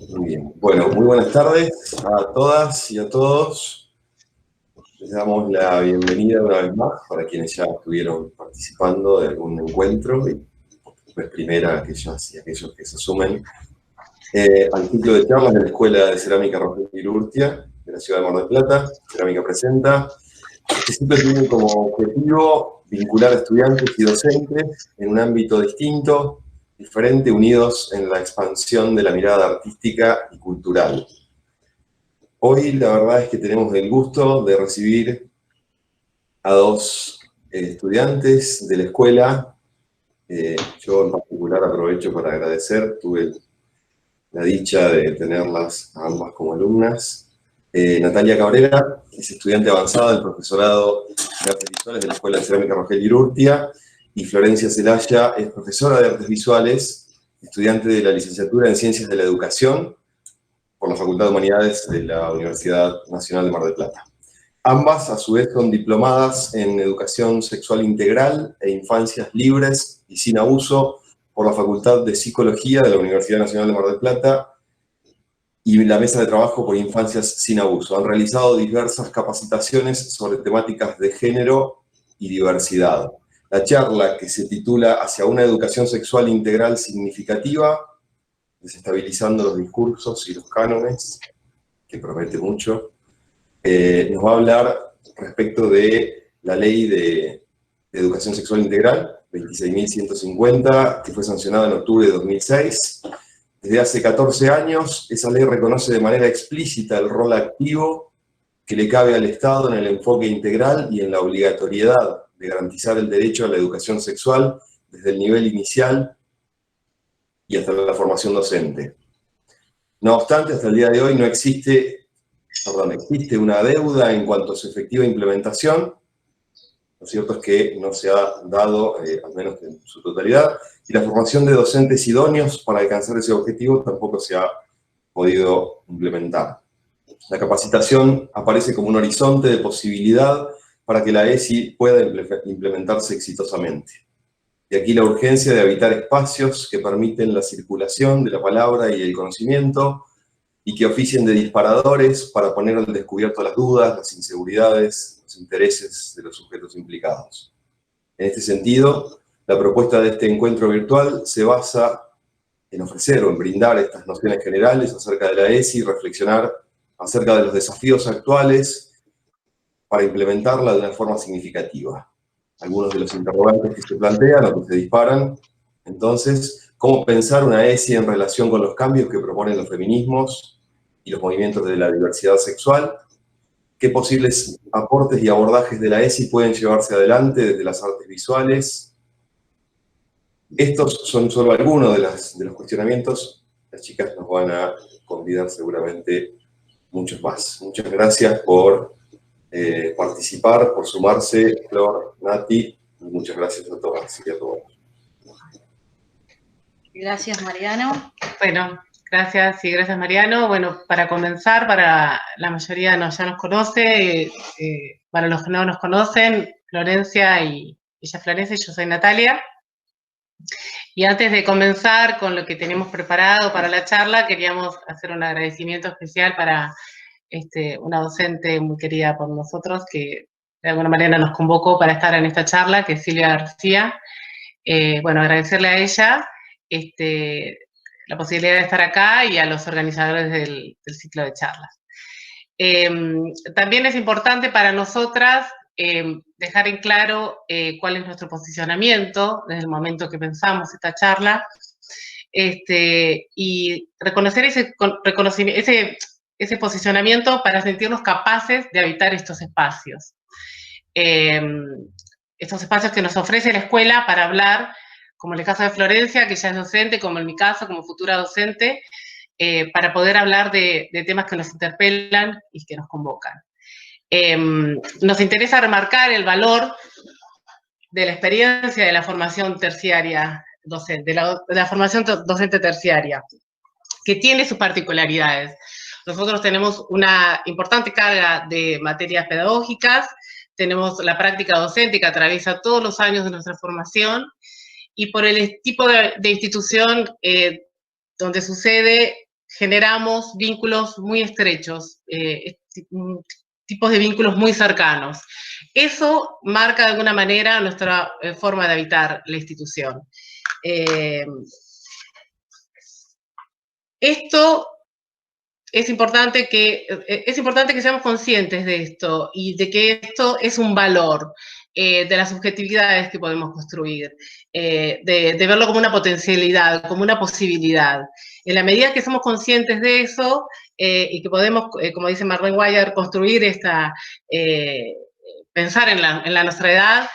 Muy bien. Bueno, muy buenas tardes a todas y a todos. Les damos la bienvenida una vez más para quienes ya estuvieron participando de algún encuentro y por primera aquellas y aquellos que se sumen al ciclo de charlas de la Escuela de Cerámica Rogelio Urtia de la ciudad de Mar del Plata. Cerámica presenta. Este ciclo tiene como objetivo vincular a estudiantes y docentes en un ámbito distinto, diferente, unidos en la expansión de la mirada artística y cultural. Hoy la verdad es que tenemos el gusto de recibir a dos estudiantes de la escuela. Yo en particular aprovecho para agradecer, tuve la dicha de tenerlas a ambas como alumnas. Natalia Cabrera es estudiante avanzada del profesorado de Artes Visuales de la Escuela de Cerámica Rogelio Urtia, y Florencia Celaya es profesora de Artes Visuales, estudiante de la licenciatura en Ciencias de la Educación por la Facultad de Humanidades de la Universidad Nacional de Mar del Plata. Ambas, a su vez, son diplomadas en Educación Sexual Integral e Infancias Libres y Sin Abuso por la Facultad de Psicología de la Universidad Nacional de Mar del Plata y la Mesa de Trabajo por Infancias Sin Abuso. Han realizado diversas capacitaciones sobre temáticas de género y diversidad. La charla, que se titula Hacia una educación sexual integral significativa, desestabilizando los discursos y los cánones, que promete mucho, nos va a hablar respecto de la Ley de Educación Sexual Integral, 26.150, que fue sancionada en octubre de 2006. Desde hace 14 años, esa ley reconoce de manera explícita el rol activo que le cabe al Estado en el enfoque integral y en la obligatoriedad de garantizar el derecho a la educación sexual desde el nivel inicial y hasta la formación docente. No obstante, hasta el día de hoy no existe una deuda en cuanto a su efectiva implementación. Lo cierto es que no se ha dado, al menos en su totalidad, y la formación de docentes idóneos para alcanzar ese objetivo tampoco se ha podido implementar. La capacitación aparece como un horizonte de posibilidad para que la ESI pueda implementarse exitosamente. De aquí la urgencia de habitar espacios que permiten la circulación de la palabra y el conocimiento y que oficien de disparadores para poner al descubierto las dudas, las inseguridades, los intereses de los sujetos implicados. En este sentido, la propuesta de este encuentro virtual se basa en ofrecer o en brindar estas nociones generales acerca de la ESI y reflexionar acerca de los desafíos actuales para implementarla de una forma significativa. Algunos de los interrogantes que se plantean o que se disparan, entonces, ¿cómo pensar una ESI en relación con los cambios que proponen los feminismos y los movimientos de la diversidad sexual? ¿Qué posibles aportes y abordajes de la ESI pueden llevarse adelante desde las artes visuales? Estos son solo algunos de los cuestionamientos. Las chicas nos van a convidar seguramente muchos más. Muchas gracias por participar, por sumarse, Flor, Nati, y muchas gracias a todas y a todos. Gracias, Mariano. Bueno, gracias y gracias, Mariano. Bueno, para comenzar, para la mayoría ya nos conoce, para los que no nos conocen, Florencia y ella es Florencia y yo soy Natalia. Y antes de comenzar con lo que tenemos preparado para la charla, queríamos hacer un agradecimiento especial para una docente muy querida por nosotros que de alguna manera nos convocó para estar en esta charla, que es Silvia García. Bueno, agradecerle a ella la posibilidad de estar acá y a los organizadores del ciclo de charlas. También es importante para nosotras dejar en claro cuál es nuestro posicionamiento desde el momento que pensamos esta charla y reconocer ese posicionamiento para sentirnos capaces de habitar estos espacios. Estos espacios que nos ofrece la escuela para hablar, como en el caso de Florencia, que ya es docente, como en mi caso, como futura docente, para poder hablar de temas que nos interpelan y que nos convocan. Nos interesa remarcar el valor de la experiencia de la formación terciaria docente, de la formación docente terciaria, que tiene sus particularidades. Nosotros tenemos una importante carga de materias pedagógicas, tenemos la práctica docente que atraviesa todos los años de nuestra formación y por el tipo de institución donde sucede, generamos vínculos muy estrechos, tipos de vínculos muy cercanos. Eso marca de alguna manera nuestra forma de habitar la institución. Esto es importante que seamos conscientes de esto y de que esto es un valor de las subjetividades que podemos construir, de verlo como una potencialidad, como una posibilidad. En la medida que somos conscientes de eso y que podemos, como dice Marlene Weyer, construir pensar en la nuestra edad,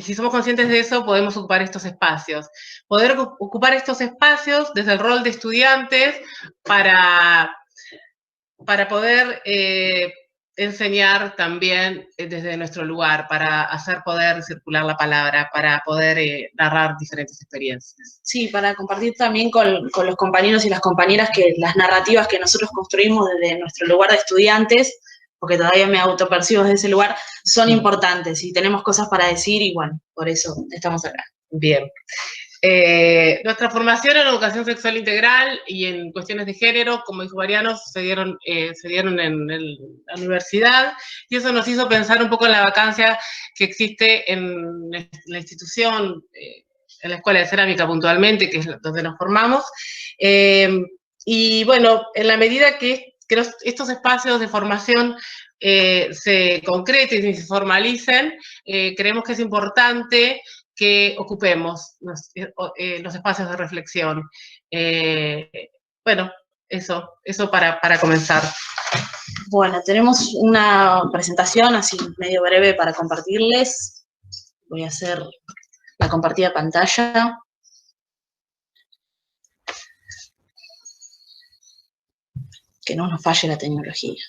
si somos conscientes de eso, podemos ocupar estos espacios. Poder ocupar estos espacios desde el rol de estudiantes para poder enseñar también desde nuestro lugar, para hacer poder circular la palabra, para poder narrar diferentes experiencias. Sí, para compartir también con los compañeros y las compañeras que las narrativas que nosotros construimos desde nuestro lugar de estudiantes, porque todavía me autopercibo desde ese lugar, son importantes y tenemos cosas para decir y bueno, por eso estamos acá. Bien. Nuestra formación en educación sexual integral y en cuestiones de género, como dijo Mariano, se dieron en la universidad, y eso nos hizo pensar un poco en la vacancia que existe en la institución, en la Escuela de Cerámica puntualmente, que es donde nos formamos. Y bueno, en la medida que estos espacios de formación se concreten y se formalicen, creemos que es importante que ocupemos los espacios de reflexión. Bueno, eso para comenzar. Bueno, tenemos una presentación así medio breve para compartirles. Voy a hacer la compartida de pantalla. Que no nos falle la tecnología.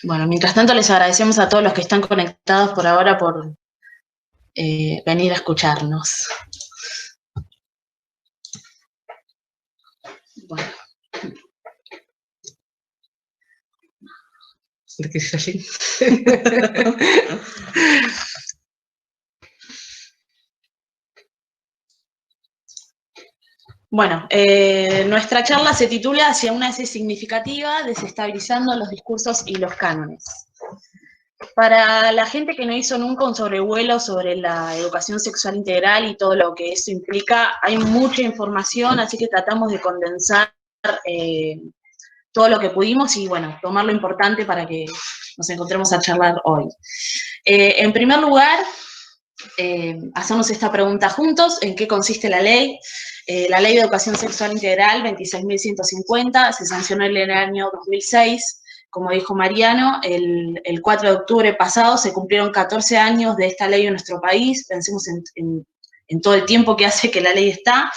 Bueno, mientras tanto les agradecemos a todos los que están conectados por ahora por venir a escucharnos. Bueno. ¿De qué es así? Bueno, nuestra charla se titula Hacia una S significativa, desestabilizando los discursos y los cánones. Para la gente que no hizo nunca un sobrevuelo sobre la educación sexual integral y todo lo que eso implica, hay mucha información, así que tratamos de condensar todo lo que pudimos y, bueno, tomar lo importante para que nos encontremos a charlar hoy. En primer lugar, hacernos esta pregunta juntos: ¿en qué consiste la ley? La Ley de Educación Sexual Integral 26.150 se sancionó en el año 2006. Como dijo Mariano, el 4 de octubre pasado se cumplieron 14 años de esta ley en nuestro país. Pensemos en todo el tiempo que hace que la ley está.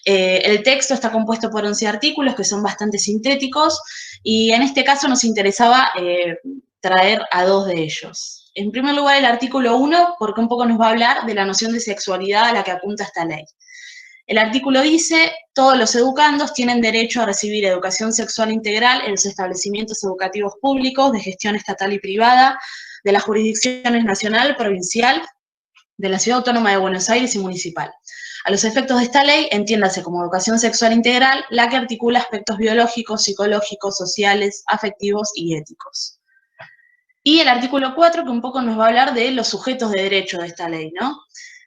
El texto está compuesto por 11 artículos que son bastante sintéticos y en este caso nos interesaba traer a dos de ellos. En primer lugar, el artículo 1, porque un poco nos va a hablar de la noción de sexualidad a la que apunta esta ley. El artículo dice: todos los educandos tienen derecho a recibir educación sexual integral en los establecimientos educativos públicos de gestión estatal y privada, de las jurisdicciones nacional, provincial, de la Ciudad Autónoma de Buenos Aires y municipal. A los efectos de esta ley, entiéndase como educación sexual integral la que articula aspectos biológicos, psicológicos, sociales, afectivos y éticos. Y el artículo 4, que un poco nos va a hablar de los sujetos de derecho de esta ley, ¿no?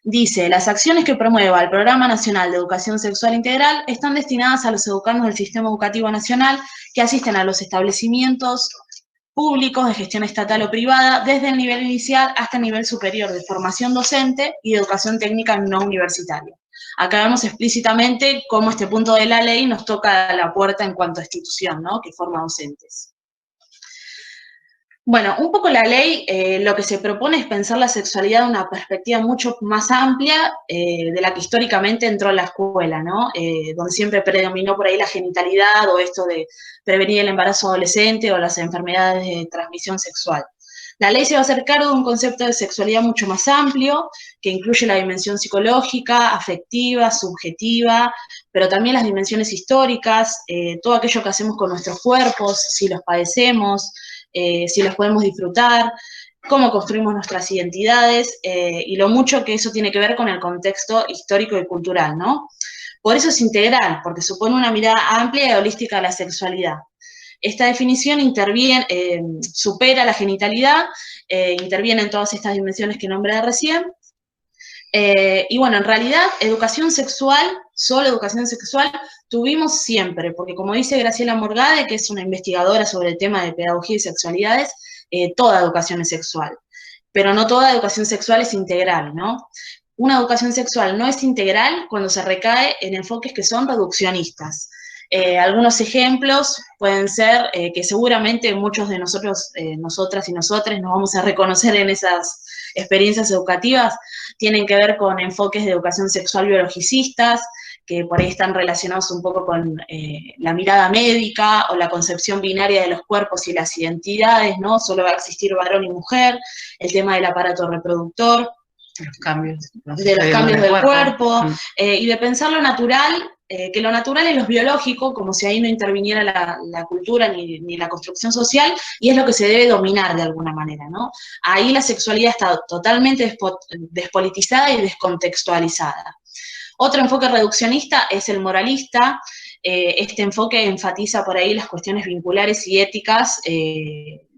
Dice: las acciones que promueva el Programa Nacional de Educación Sexual Integral están destinadas a los educandos del Sistema Educativo Nacional que asisten a los establecimientos públicos de gestión estatal o privada desde el nivel inicial hasta el nivel superior de formación docente y de educación técnica no universitaria. Acá vemos explícitamente cómo este punto de la ley nos toca la puerta en cuanto a institución, ¿no?, que forma docentes. Bueno, un poco la ley lo que se propone es pensar la sexualidad de una perspectiva mucho más amplia de la que históricamente entró en la escuela, ¿no? Donde siempre predominó por ahí la genitalidad o esto de prevenir el embarazo adolescente o las enfermedades de transmisión sexual. La ley se va a hacer cargo de un concepto de sexualidad mucho más amplio, que incluye la dimensión psicológica, afectiva, subjetiva, pero también las dimensiones históricas, todo aquello que hacemos con nuestros cuerpos, si los padecemos, si los podemos disfrutar, cómo construimos nuestras identidades y lo mucho que eso tiene que ver con el contexto histórico y cultural, ¿no? Por eso es integral, porque supone una mirada amplia y holística de la sexualidad. Esta definición supera la genitalidad, interviene en todas estas dimensiones que nombré recién. Y bueno, en realidad, educación sexual, solo educación sexual, tuvimos siempre, porque como dice Graciela Morgade, que es una investigadora sobre el tema de pedagogía y sexualidades, toda educación es sexual, pero no toda educación sexual es integral, ¿no? Una educación sexual no es integral cuando se recae en enfoques que son reduccionistas. Algunos ejemplos pueden ser que seguramente muchos de nosotros, nosotras y nosotres, nos vamos a reconocer en esas experiencias educativas, tienen que ver con enfoques de educación sexual biologicistas, que por ahí están relacionados un poco con la mirada médica o la concepción binaria de los cuerpos y las identidades, ¿no? Solo va a existir varón y mujer, el tema del aparato reproductor, los cambios, de los cambios del cuerpo y de pensar lo natural, que lo natural es lo biológico, como si ahí no interviniera la cultura ni la construcción social, y es lo que se debe dominar de alguna manera, ¿no? Ahí la sexualidad está totalmente despolitizada y descontextualizada. Otro enfoque reduccionista es el moralista. Este enfoque enfatiza por ahí las cuestiones vinculares y éticas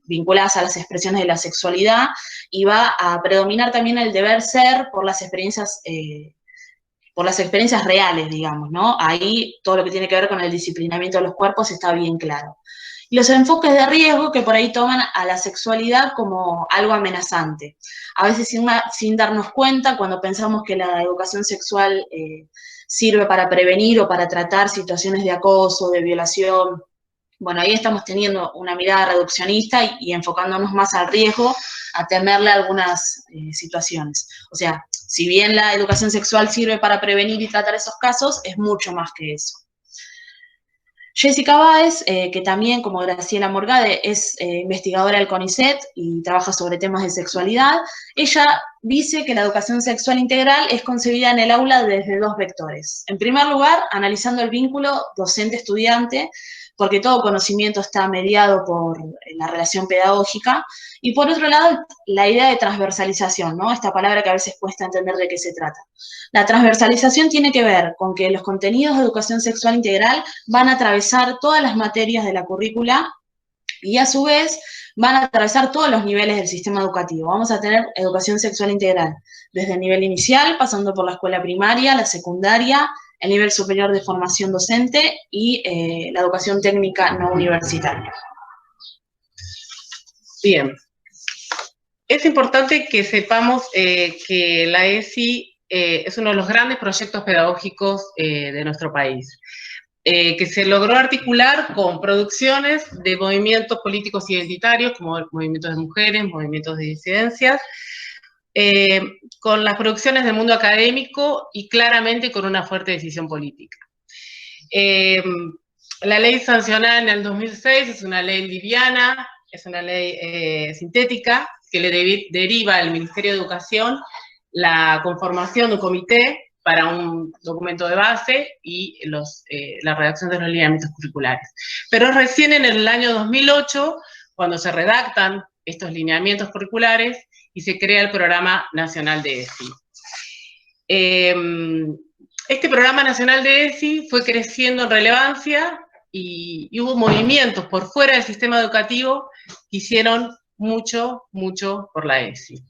vinculadas a las expresiones de la sexualidad y va a predominar también el deber ser por las experiencias reales, digamos, ¿no? Ahí todo lo que tiene que ver con el disciplinamiento de los cuerpos está bien claro. Y los enfoques de riesgo que por ahí toman a la sexualidad como algo amenazante. A veces sin darnos cuenta, cuando pensamos que la educación sexual sirve para prevenir o para tratar situaciones de acoso, de violación, bueno, ahí estamos teniendo una mirada reduccionista y enfocándonos más al riesgo, a temerle a algunas situaciones. O sea, si bien la educación sexual sirve para prevenir y tratar esos casos, es mucho más que eso. Jessica Báez, que también, como Graciela Morgade, es investigadora del CONICET y trabaja sobre temas de sexualidad, ella dice que la educación sexual integral es concebida en el aula desde dos vectores. En primer lugar, analizando el vínculo docente-estudiante, porque todo conocimiento está mediado por la relación pedagógica, y por otro lado, la idea de transversalización, ¿no? Esta palabra que a veces cuesta entender de qué se trata. La transversalización tiene que ver con que los contenidos de educación sexual integral van a atravesar todas las materias de la currícula y a su vez van a atravesar todos los niveles del sistema educativo. Vamos a tener educación sexual integral, desde el nivel inicial, pasando por la escuela primaria, la secundaria, el nivel superior de formación docente y la educación técnica no universitaria. Bien. Es importante que sepamos que la ESI es uno de los grandes proyectos pedagógicos de nuestro país, que se logró articular con producciones de movimientos políticos identitarios, como movimientos de mujeres, movimientos de disidencias, con las producciones del mundo académico y claramente con una fuerte decisión política. La ley sancionada en el 2006 es una ley liviana, es una ley sintética, que le deriva al Ministerio de Educación la conformación de un comité para un documento de base y la redacción de los lineamientos curriculares. Pero recién en el año 2008, cuando se redactan estos lineamientos curriculares y se crea el Programa Nacional de ESI. Este Programa Nacional de ESI fue creciendo en relevancia y hubo movimientos por fuera del sistema educativo que hicieron mucho por la ESI.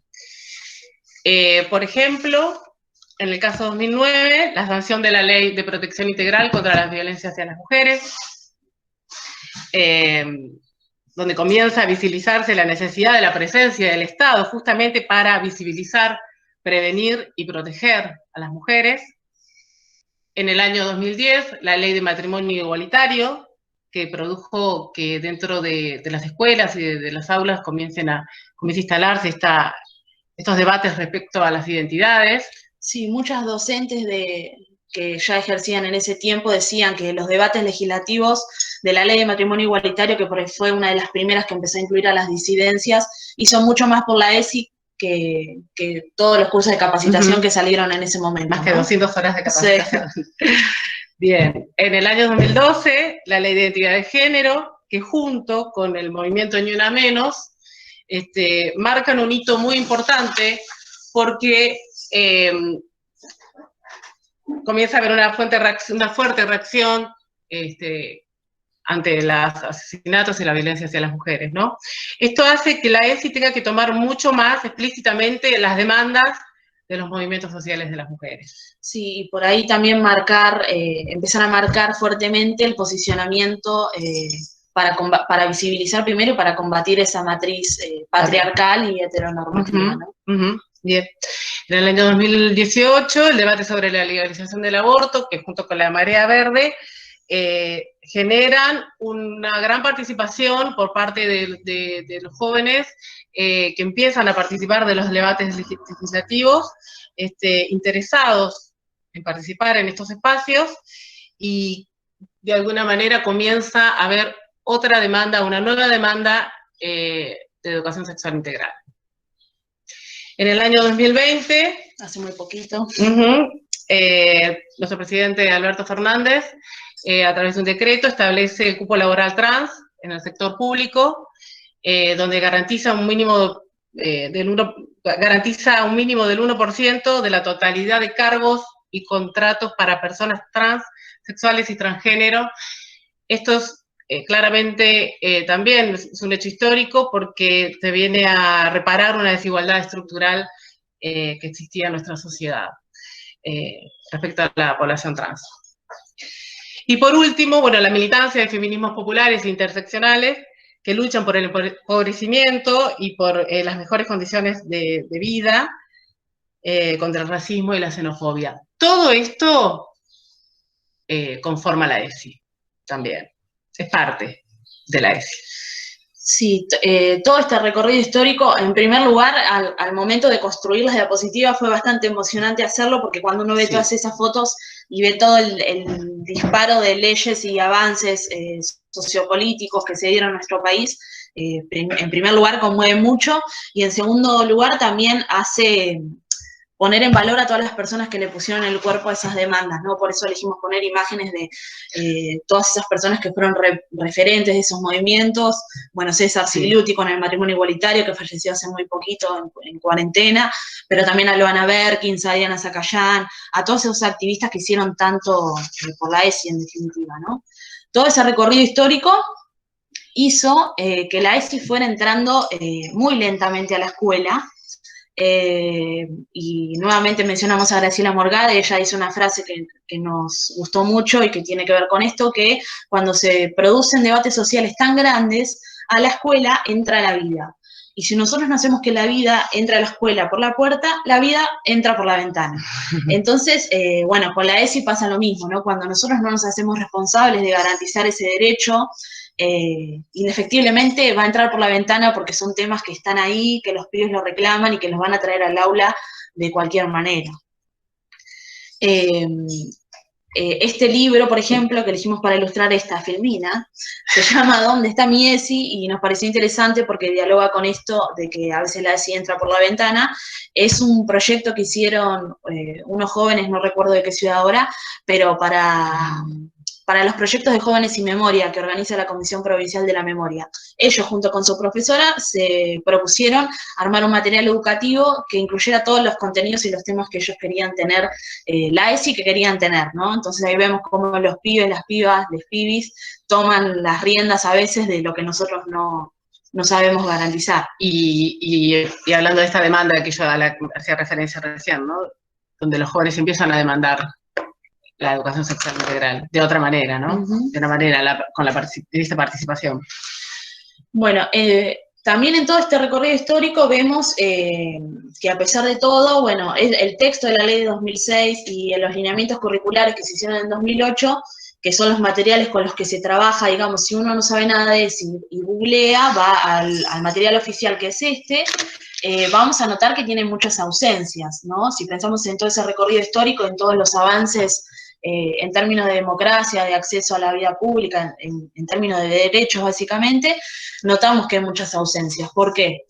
Por ejemplo, en el caso 2009, la sanción de la Ley de Protección Integral contra las Violencias hacia las Mujeres, donde comienza a visibilizarse la necesidad de la presencia del Estado justamente para visibilizar, prevenir y proteger a las mujeres. En el año 2010, la Ley de Matrimonio Igualitario, que produjo que dentro de las escuelas y de las aulas comience a instalarse estos debates respecto a las identidades. Sí, muchas docentes que ya ejercían en ese tiempo decían que los debates legislativos de la ley de matrimonio igualitario, que fue una de las primeras que empezó a incluir a las disidencias, hizo mucho más por la ESI que todos los cursos de capacitación que salieron en ese momento. Más que 200 horas de capacitación. Sí. Bien, en el año 2012, la Ley de Identidad de Género, que junto con el movimiento Ni Una Menos, marcan un hito muy importante porque comienza a haber una fuerte reacción ante los asesinatos y la violencia hacia las mujeres, ¿no? Esto hace que la ESI tenga que tomar mucho más explícitamente las demandas de los movimientos sociales de las mujeres. Sí, y por ahí también empezar a marcar fuertemente el posicionamiento para visibilizar primero y para combatir esa matriz patriarcal y heteronormativa, ¿no? Bien. En el año 2018, el debate sobre la legalización del aborto, que junto con la Marea Verde, generan una gran participación por parte de los jóvenes que empiezan a participar de los debates legislativos, interesados en participar en estos espacios, y de alguna manera comienza a haber otra demanda, una nueva demanda de educación sexual integral. En el año 2020, hace muy poquito, nuestro presidente Alberto Fernández, a través de un decreto, establece el cupo laboral trans en el sector público, donde garantiza un mínimo del 1% de la totalidad de cargos y contratos para personas trans, sexuales y transgénero. Esto es claramente también es un hecho histórico porque se viene a reparar una desigualdad estructural que existía en nuestra sociedad respecto a la población trans. Y por último, bueno, la militancia de feminismos populares e interseccionales que luchan por el empobrecimiento y por las mejores condiciones de vida contra el racismo y la xenofobia. Todo esto conforma la ESI también. Es parte de la ESI. Sí, todo este recorrido histórico, en primer lugar, al momento de construir las diapositivas fue bastante emocionante hacerlo, porque cuando uno ve todas esas fotos y ve todo el disparo de leyes y avances sociopolíticos que se dieron en nuestro país, en primer lugar conmueve mucho, y en segundo lugar también hace poner en valor a todas las personas que le pusieron el cuerpo a esas demandas, ¿no? Por eso elegimos poner imágenes de todas esas personas que fueron referentes de esos movimientos. Bueno, César Sigliuti con el matrimonio igualitario, que falleció hace muy poquito en cuarentena, pero también a Loana Berkins, a Diana Zacayán, a todos esos activistas que hicieron tanto por la ESI en definitiva, ¿no? Todo ese recorrido histórico hizo que la ESI fuera entrando muy lentamente a la escuela. Y nuevamente mencionamos a Graciela Morgade. Ella hizo una frase que nos gustó mucho y que tiene que ver con esto, que cuando se producen debates sociales tan grandes, a la escuela entra la vida. Y si nosotros no hacemos que la vida entre a la escuela por la puerta, la vida entra por la ventana. Entonces, bueno, con la ESI pasa lo mismo, ¿no? Cuando nosotros no nos hacemos responsables de garantizar ese derecho, indefectiblemente va a entrar por la ventana, porque son temas que están ahí, que los pibes lo reclaman y que los van a traer al aula de cualquier manera. Este libro, por ejemplo, que elegimos para ilustrar esta filmina, se llama ¿Dónde está mi ESI? Y nos pareció interesante porque dialoga con esto de que a veces la ESI entra por la ventana. Es un proyecto que hicieron unos jóvenes, no recuerdo de qué ciudad ahora, pero para los proyectos de Jóvenes y Memoria que organiza la Comisión Provincial de la Memoria. Ellos, junto con su profesora, se propusieron armar un material educativo que incluyera todos los contenidos y los temas que ellos querían tener, la ESI que querían tener, ¿no? Entonces ahí vemos cómo los pibes, las pibas, les pibis, toman las riendas a veces de lo que nosotros no sabemos garantizar. Y hablando de esta demanda que yo hacía referencia recién, ¿no? Donde los jóvenes empiezan a demandar la educación sexual integral, de otra manera, ¿no? De una manera, con esta participación. Bueno, también en todo este recorrido histórico vemos que a pesar de todo, bueno, el texto de la ley de 2006 y los lineamientos curriculares que se hicieron en 2008, que son los materiales con los que se trabaja, digamos, si uno no sabe nada de eso y googlea, va al material oficial que es vamos a notar que tiene muchas ausencias, ¿no? Si pensamos en todo ese recorrido histórico, en todos los avances en términos de democracia, de acceso a la vida pública, en términos de derechos básicamente, notamos que hay muchas ausencias. ¿Por qué?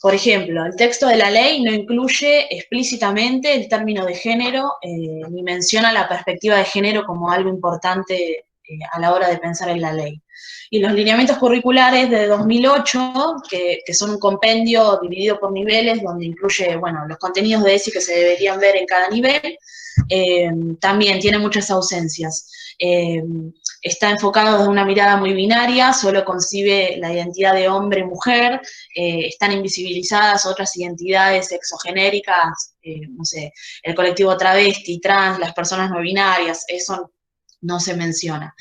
Por ejemplo, el texto de la ley no incluye explícitamente el término de género, ni menciona la perspectiva de género como algo importante a la hora de pensar en la ley. Y los lineamientos curriculares de 2008, que son un compendio dividido por niveles, donde incluye, bueno, los contenidos de ESI que se deberían ver en cada nivel, también tiene muchas ausencias. Está enfocado desde una mirada muy binaria, solo concibe la identidad de hombre-mujer, están invisibilizadas otras identidades sexogenéricas, no sé, el colectivo travesti, trans, las personas no binarias, eso no se menciona.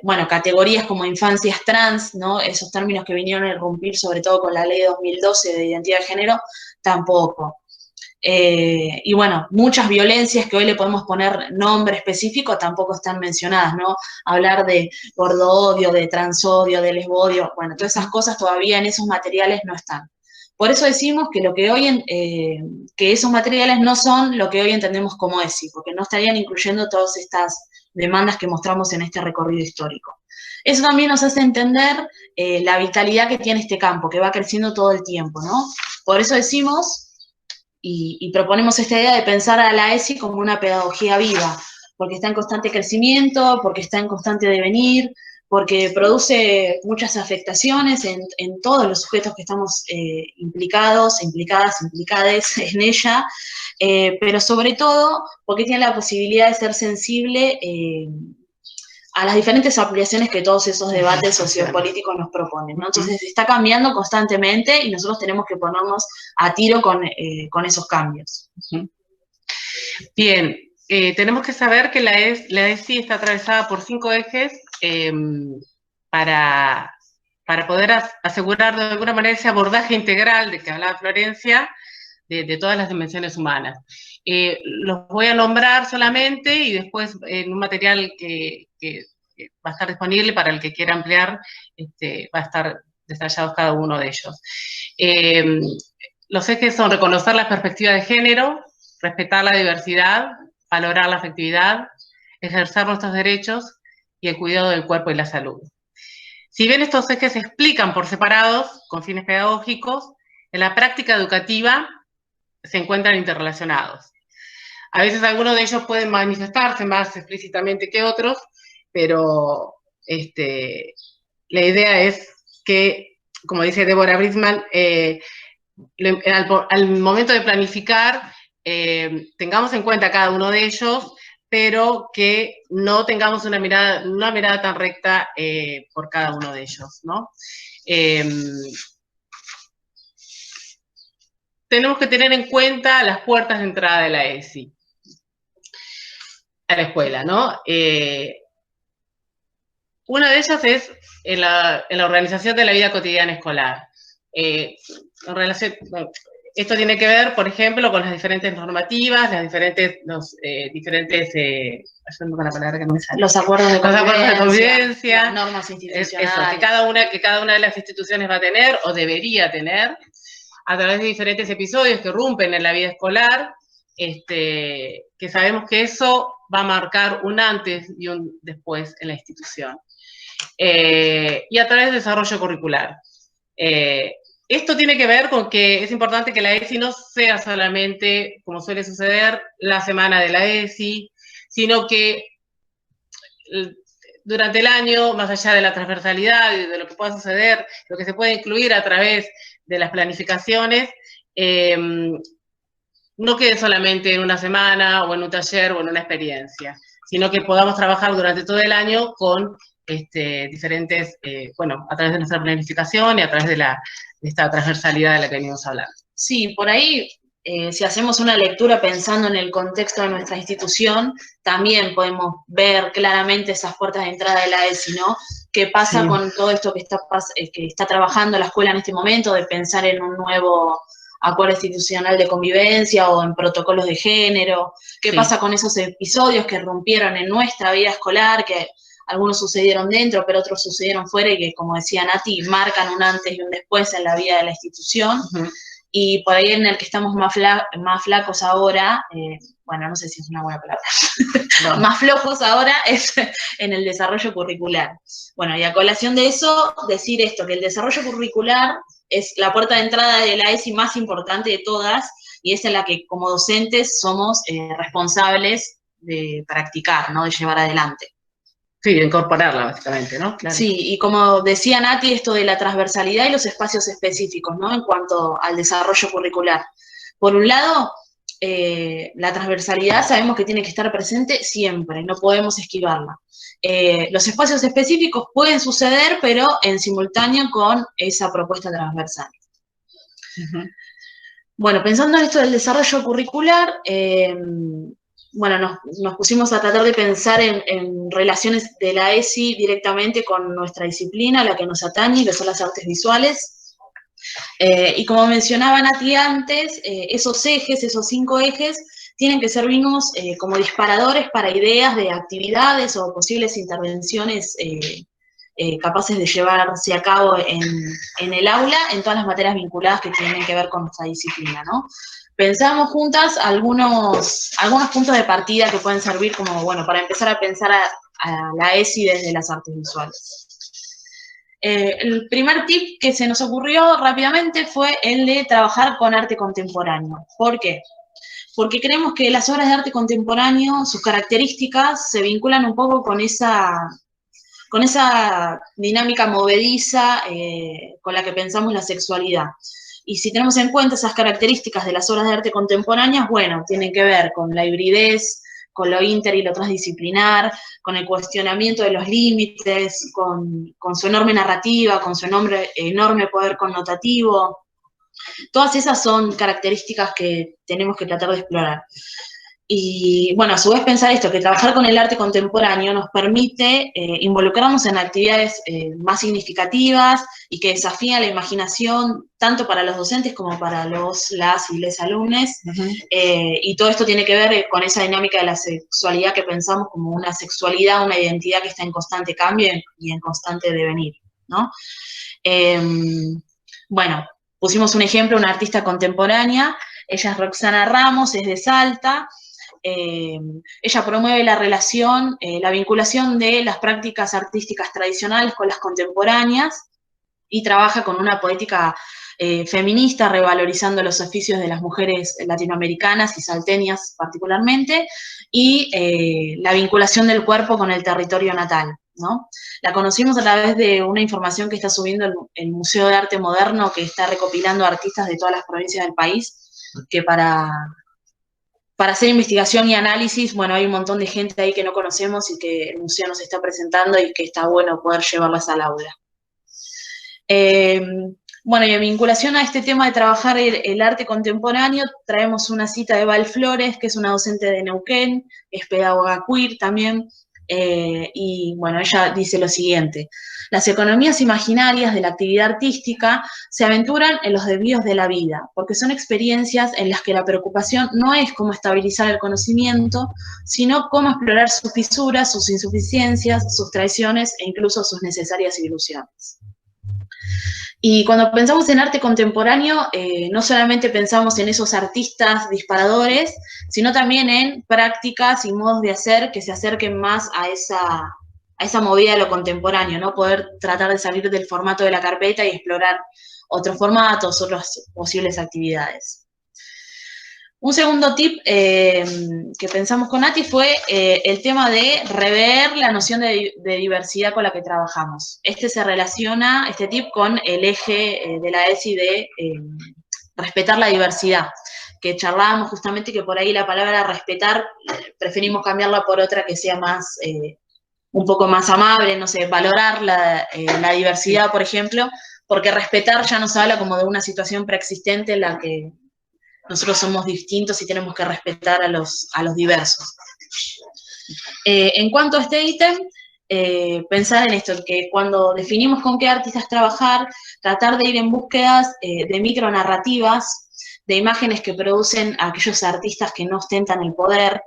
Bueno, categorías como infancias trans, ¿no? Esos términos que vinieron a irrumpir sobre todo con la ley de 2012 de identidad de género, tampoco. Y bueno, muchas violencias que hoy le podemos poner nombre específico tampoco están mencionadas, ¿no? Hablar de gordodio, de transodio, de lesbodio, bueno, todas esas cosas todavía en esos materiales no están. Por eso decimos que lo que hoy que esos materiales no son lo que hoy entendemos como ESI, porque no estarían incluyendo todas estas demandas que mostramos en este recorrido histórico. Eso también nos hace entender la vitalidad que tiene este campo, que va creciendo todo el tiempo, ¿no? Por eso decimos y proponemos esta idea de pensar a la ESI como una pedagogía viva, porque está en constante crecimiento, porque está en constante devenir, porque produce muchas afectaciones en todos los sujetos que estamos implicados, implicadas, implicades en ella, pero sobre todo porque tiene la posibilidad de ser sensible a las diferentes ampliaciones que todos esos debates sociopolíticos nos proponen, ¿no? Entonces está cambiando constantemente y nosotros tenemos que ponernos a tiro con esos cambios. Bien, tenemos que saber que la ESI está atravesada por 5 ejes para poder asegurar de alguna manera ese abordaje integral de que hablaba Florencia, de todas las dimensiones humanas. Los voy a nombrar solamente y después en un material que va a estar disponible para el que quiera ampliar, va a estar detallados cada uno de ellos. Los ejes son reconocer la perspectiva de género, respetar la diversidad, valorar la afectividad, ejercer nuestros derechos y el cuidado del cuerpo y la salud. Si bien estos ejes se explican por separados, con fines pedagógicos, en la práctica educativa se encuentran interrelacionados. A veces algunos de ellos pueden manifestarse más explícitamente que otros, pero la idea es que, como dice Deborah Bridgman, al momento de planificar, tengamos en cuenta cada uno de ellos, pero que no tengamos una mirada tan recta por cada uno de ellos, ¿no? Tenemos que tener en cuenta las puertas de entrada de la ESI a la escuela, ¿no? Una de ellas es en la organización de la vida cotidiana escolar. Esto tiene que ver, por ejemplo, con las diferentes normativas, los acuerdos de convivencia, las normas institucionales. Eso, que cada una de las instituciones va a tener o debería tener, a través de diferentes episodios que irrumpen en la vida escolar, que sabemos que eso va a marcar un antes y un después en la institución. Y a través del desarrollo curricular. Esto tiene que ver con que es importante que la ESI no sea solamente, como suele suceder, la semana de la ESI, sino que durante el año, más allá de la transversalidad y de lo que pueda suceder, lo que se puede incluir a través de las planificaciones, no quede solamente en una semana o en un taller o en una experiencia, sino que podamos trabajar durante todo el año con diferentes, a través de nuestra planificación y a través de esta transversalidad de la que venimos hablando. Sí, por ahí, si hacemos una lectura pensando en el contexto de nuestra institución, también podemos ver claramente esas puertas de entrada de la ESI, ¿no? ¿Qué pasa con todo esto que está trabajando la escuela en este momento, de pensar en un nuevo acuerdo institucional de convivencia o en protocolos de género? ¿Qué pasa con esos episodios que rompieron en nuestra vida escolar, que algunos sucedieron dentro, pero otros sucedieron fuera y que, como decía Nati, marcan un antes y un después en la vida de la institución? y por ahí en el que estamos más flacos ahora, bueno, no sé si es una buena palabra, no, más flojos ahora es en el desarrollo curricular. Bueno, y a colación de eso, decir esto, que el desarrollo curricular es la puerta de entrada de la ESI más importante de todas, y es en la que como docentes somos responsables de practicar, ¿no? De llevar adelante. Sí, de incorporarla básicamente, ¿no? Claro. Sí, y como decía Nati, esto de la transversalidad y los espacios específicos, ¿no? En cuanto al desarrollo curricular. Por un lado, la transversalidad sabemos que tiene que estar presente siempre, no podemos esquivarla. Los espacios específicos pueden suceder, pero en simultáneo con esa propuesta transversal. Uh-huh. Bueno, pensando en esto del desarrollo curricular, bueno, nos pusimos a tratar de pensar en relaciones de la ESI directamente con nuestra disciplina, la que nos atañe, que son las artes visuales. Y como mencionaba Nati antes, esos 5 ejes, tienen que servirnos como disparadores para ideas de actividades o posibles intervenciones capaces de llevarse a cabo en el aula, en todas las materias vinculadas que tienen que ver con nuestra disciplina, ¿no? Pensamos juntas algunos puntos de partida que pueden servir como, bueno, para empezar a pensar a la ESI desde las artes visuales. El primer tip que se nos ocurrió rápidamente fue el de trabajar con arte contemporáneo. ¿Por qué? Porque creemos que las obras de arte contemporáneo, sus características se vinculan un poco con esa dinámica movediza con la que pensamos la sexualidad. Y si tenemos en cuenta esas características de las obras de arte contemporáneas, bueno, tienen que ver con la hibridez, con lo inter y lo transdisciplinar, con el cuestionamiento de los límites, con su enorme narrativa, con su enorme poder connotativo. Todas esas son características que tenemos que tratar de explorar. Y bueno, a su vez pensar esto, que trabajar con el arte contemporáneo nos permite involucrarnos en actividades más significativas y que desafían la imaginación tanto para los docentes como para las y les alumnos. Uh-huh. Y todo esto tiene que ver con esa dinámica de la sexualidad que pensamos como una sexualidad, una identidad que está en constante cambio y en constante devenir, ¿no? Bueno, pusimos un ejemplo, una artista contemporánea, ella es Roxana Ramos, es de Salta. Ella promueve la relación, la vinculación de las prácticas artísticas tradicionales con las contemporáneas y trabaja con una poética feminista, revalorizando los oficios de las mujeres latinoamericanas y salteñas particularmente, y la vinculación del cuerpo con el territorio natal, ¿no? La conocimos a través de una información que está subiendo el Museo de Arte Moderno, que está recopilando artistas de todas las provincias del país, que para hacer investigación y análisis, bueno, hay un montón de gente ahí que no conocemos y que el museo nos está presentando y que está bueno poder llevarlas al aula. Bueno, y en vinculación a este tema de trabajar el arte contemporáneo, traemos una cita de Val Flores, que es una docente de Neuquén, es pedagoga queer también, y bueno, ella dice lo siguiente: las economías imaginarias de la actividad artística se aventuran en los desvíos de la vida, porque son experiencias en las que la preocupación no es cómo estabilizar el conocimiento, sino cómo explorar sus fisuras, sus insuficiencias, sus traiciones e incluso sus necesarias ilusiones. Y cuando pensamos en arte contemporáneo, no solamente pensamos en esos artistas disparadores, sino también en prácticas y modos de hacer que se acerquen más a esa movida de lo contemporáneo, ¿no? Poder tratar de salir del formato de la carpeta y explorar otros formatos, otras posibles actividades. Un segundo tip que pensamos con Nati fue el tema de rever la noción de diversidad con la que trabajamos. Este tip con el eje de la ESI de respetar la diversidad, que charlábamos justamente que por ahí la palabra respetar preferimos cambiarla por otra que sea más, un poco más amable, no sé, valorar la diversidad, por ejemplo, porque respetar ya nos habla como de una situación preexistente en la que nosotros somos distintos y tenemos que respetar a los diversos. En cuanto a este ítem, pensar en esto, que cuando definimos con qué artistas trabajar, tratar de ir en búsquedas de micronarrativas de imágenes que producen aquellos artistas que no ostentan el poder,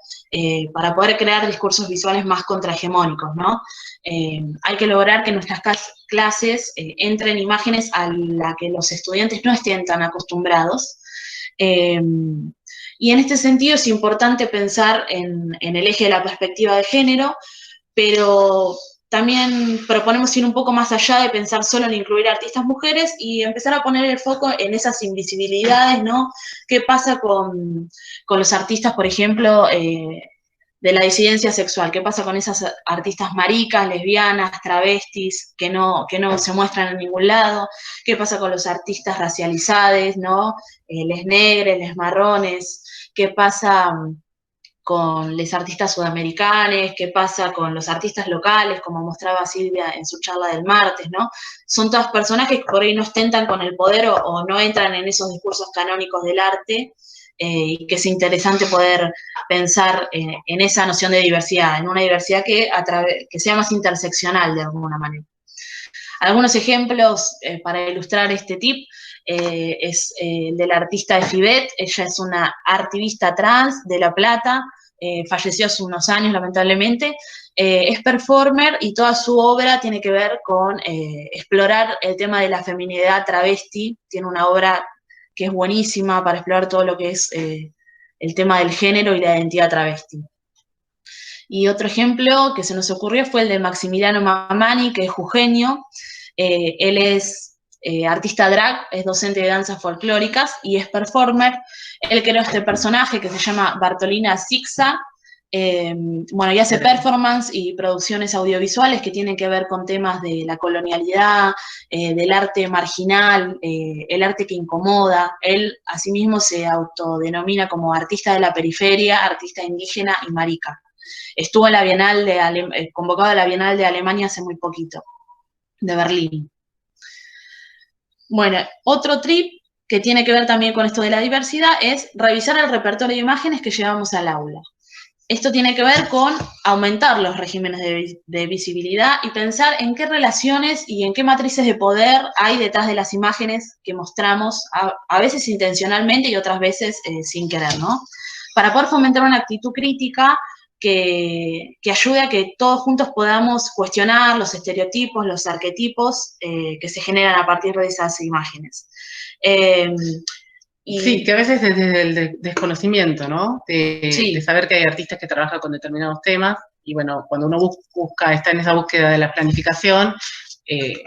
para poder crear discursos visuales más contrahegemónicos, ¿no? Hay que lograr que nuestras clases entren imágenes a las que los estudiantes no estén tan acostumbrados. Y en este sentido es importante pensar en el eje de la perspectiva de género, pero también proponemos ir un poco más allá de pensar solo en incluir artistas mujeres y empezar a poner el foco en esas invisibilidades, ¿no? ¿Qué pasa con los artistas, por ejemplo, de la disidencia sexual? ¿Qué pasa con esas artistas maricas, lesbianas, travestis, que no se muestran en ningún lado? ¿Qué pasa con los artistas racializados, ¿no? Les negres, les marrones? ¿Qué pasa con los artistas sudamericanos? ¿Qué pasa con los artistas locales, como mostraba Silvia en su charla del martes, ¿no? Son todas personas que por ahí no ostentan con el poder o no entran en esos discursos canónicos del arte, y que es interesante poder pensar en esa noción de diversidad, en una diversidad que sea más interseccional de alguna manera. Algunos ejemplos para ilustrar este tip es el de la artista Efibet. Ella es una activista trans de La Plata, falleció hace unos años lamentablemente, es performer y toda su obra tiene que ver con explorar el tema de la feminidad travesti. Tiene una obra que es buenísima para explorar todo lo que es el tema del género y la identidad travesti. Y otro ejemplo que se nos ocurrió fue el de Maximiliano Mamani, que es jujeño. Él es artista drag, es docente de danzas folclóricas y es performer. Él creó este personaje que se llama Bartolina Sixa, bueno, y hace performance y producciones audiovisuales que tienen que ver con temas de la colonialidad, del arte marginal, el arte que incomoda. Él asimismo se autodenomina como artista de la periferia, artista indígena y marica. Estuvo en la Bienal convocado a la Bienal de Alemania hace muy poquito, de Berlín. Bueno, otro trip que tiene que ver también con esto de la diversidad es revisar el repertorio de imágenes que llevamos al aula. Esto tiene que ver con aumentar los regímenes de visibilidad y pensar en qué relaciones y en qué matrices de poder hay detrás de las imágenes que mostramos, a veces intencionalmente y otras veces sin querer, ¿no? Para poder fomentar una actitud crítica que ayude a que todos juntos podamos cuestionar los estereotipos, los arquetipos que se generan a partir de esas imágenes. Sí, que a veces es desde el desconocimiento, ¿no? Sí. De saber que hay artistas que trabajan con determinados temas, y bueno, cuando uno está en esa búsqueda de la planificación,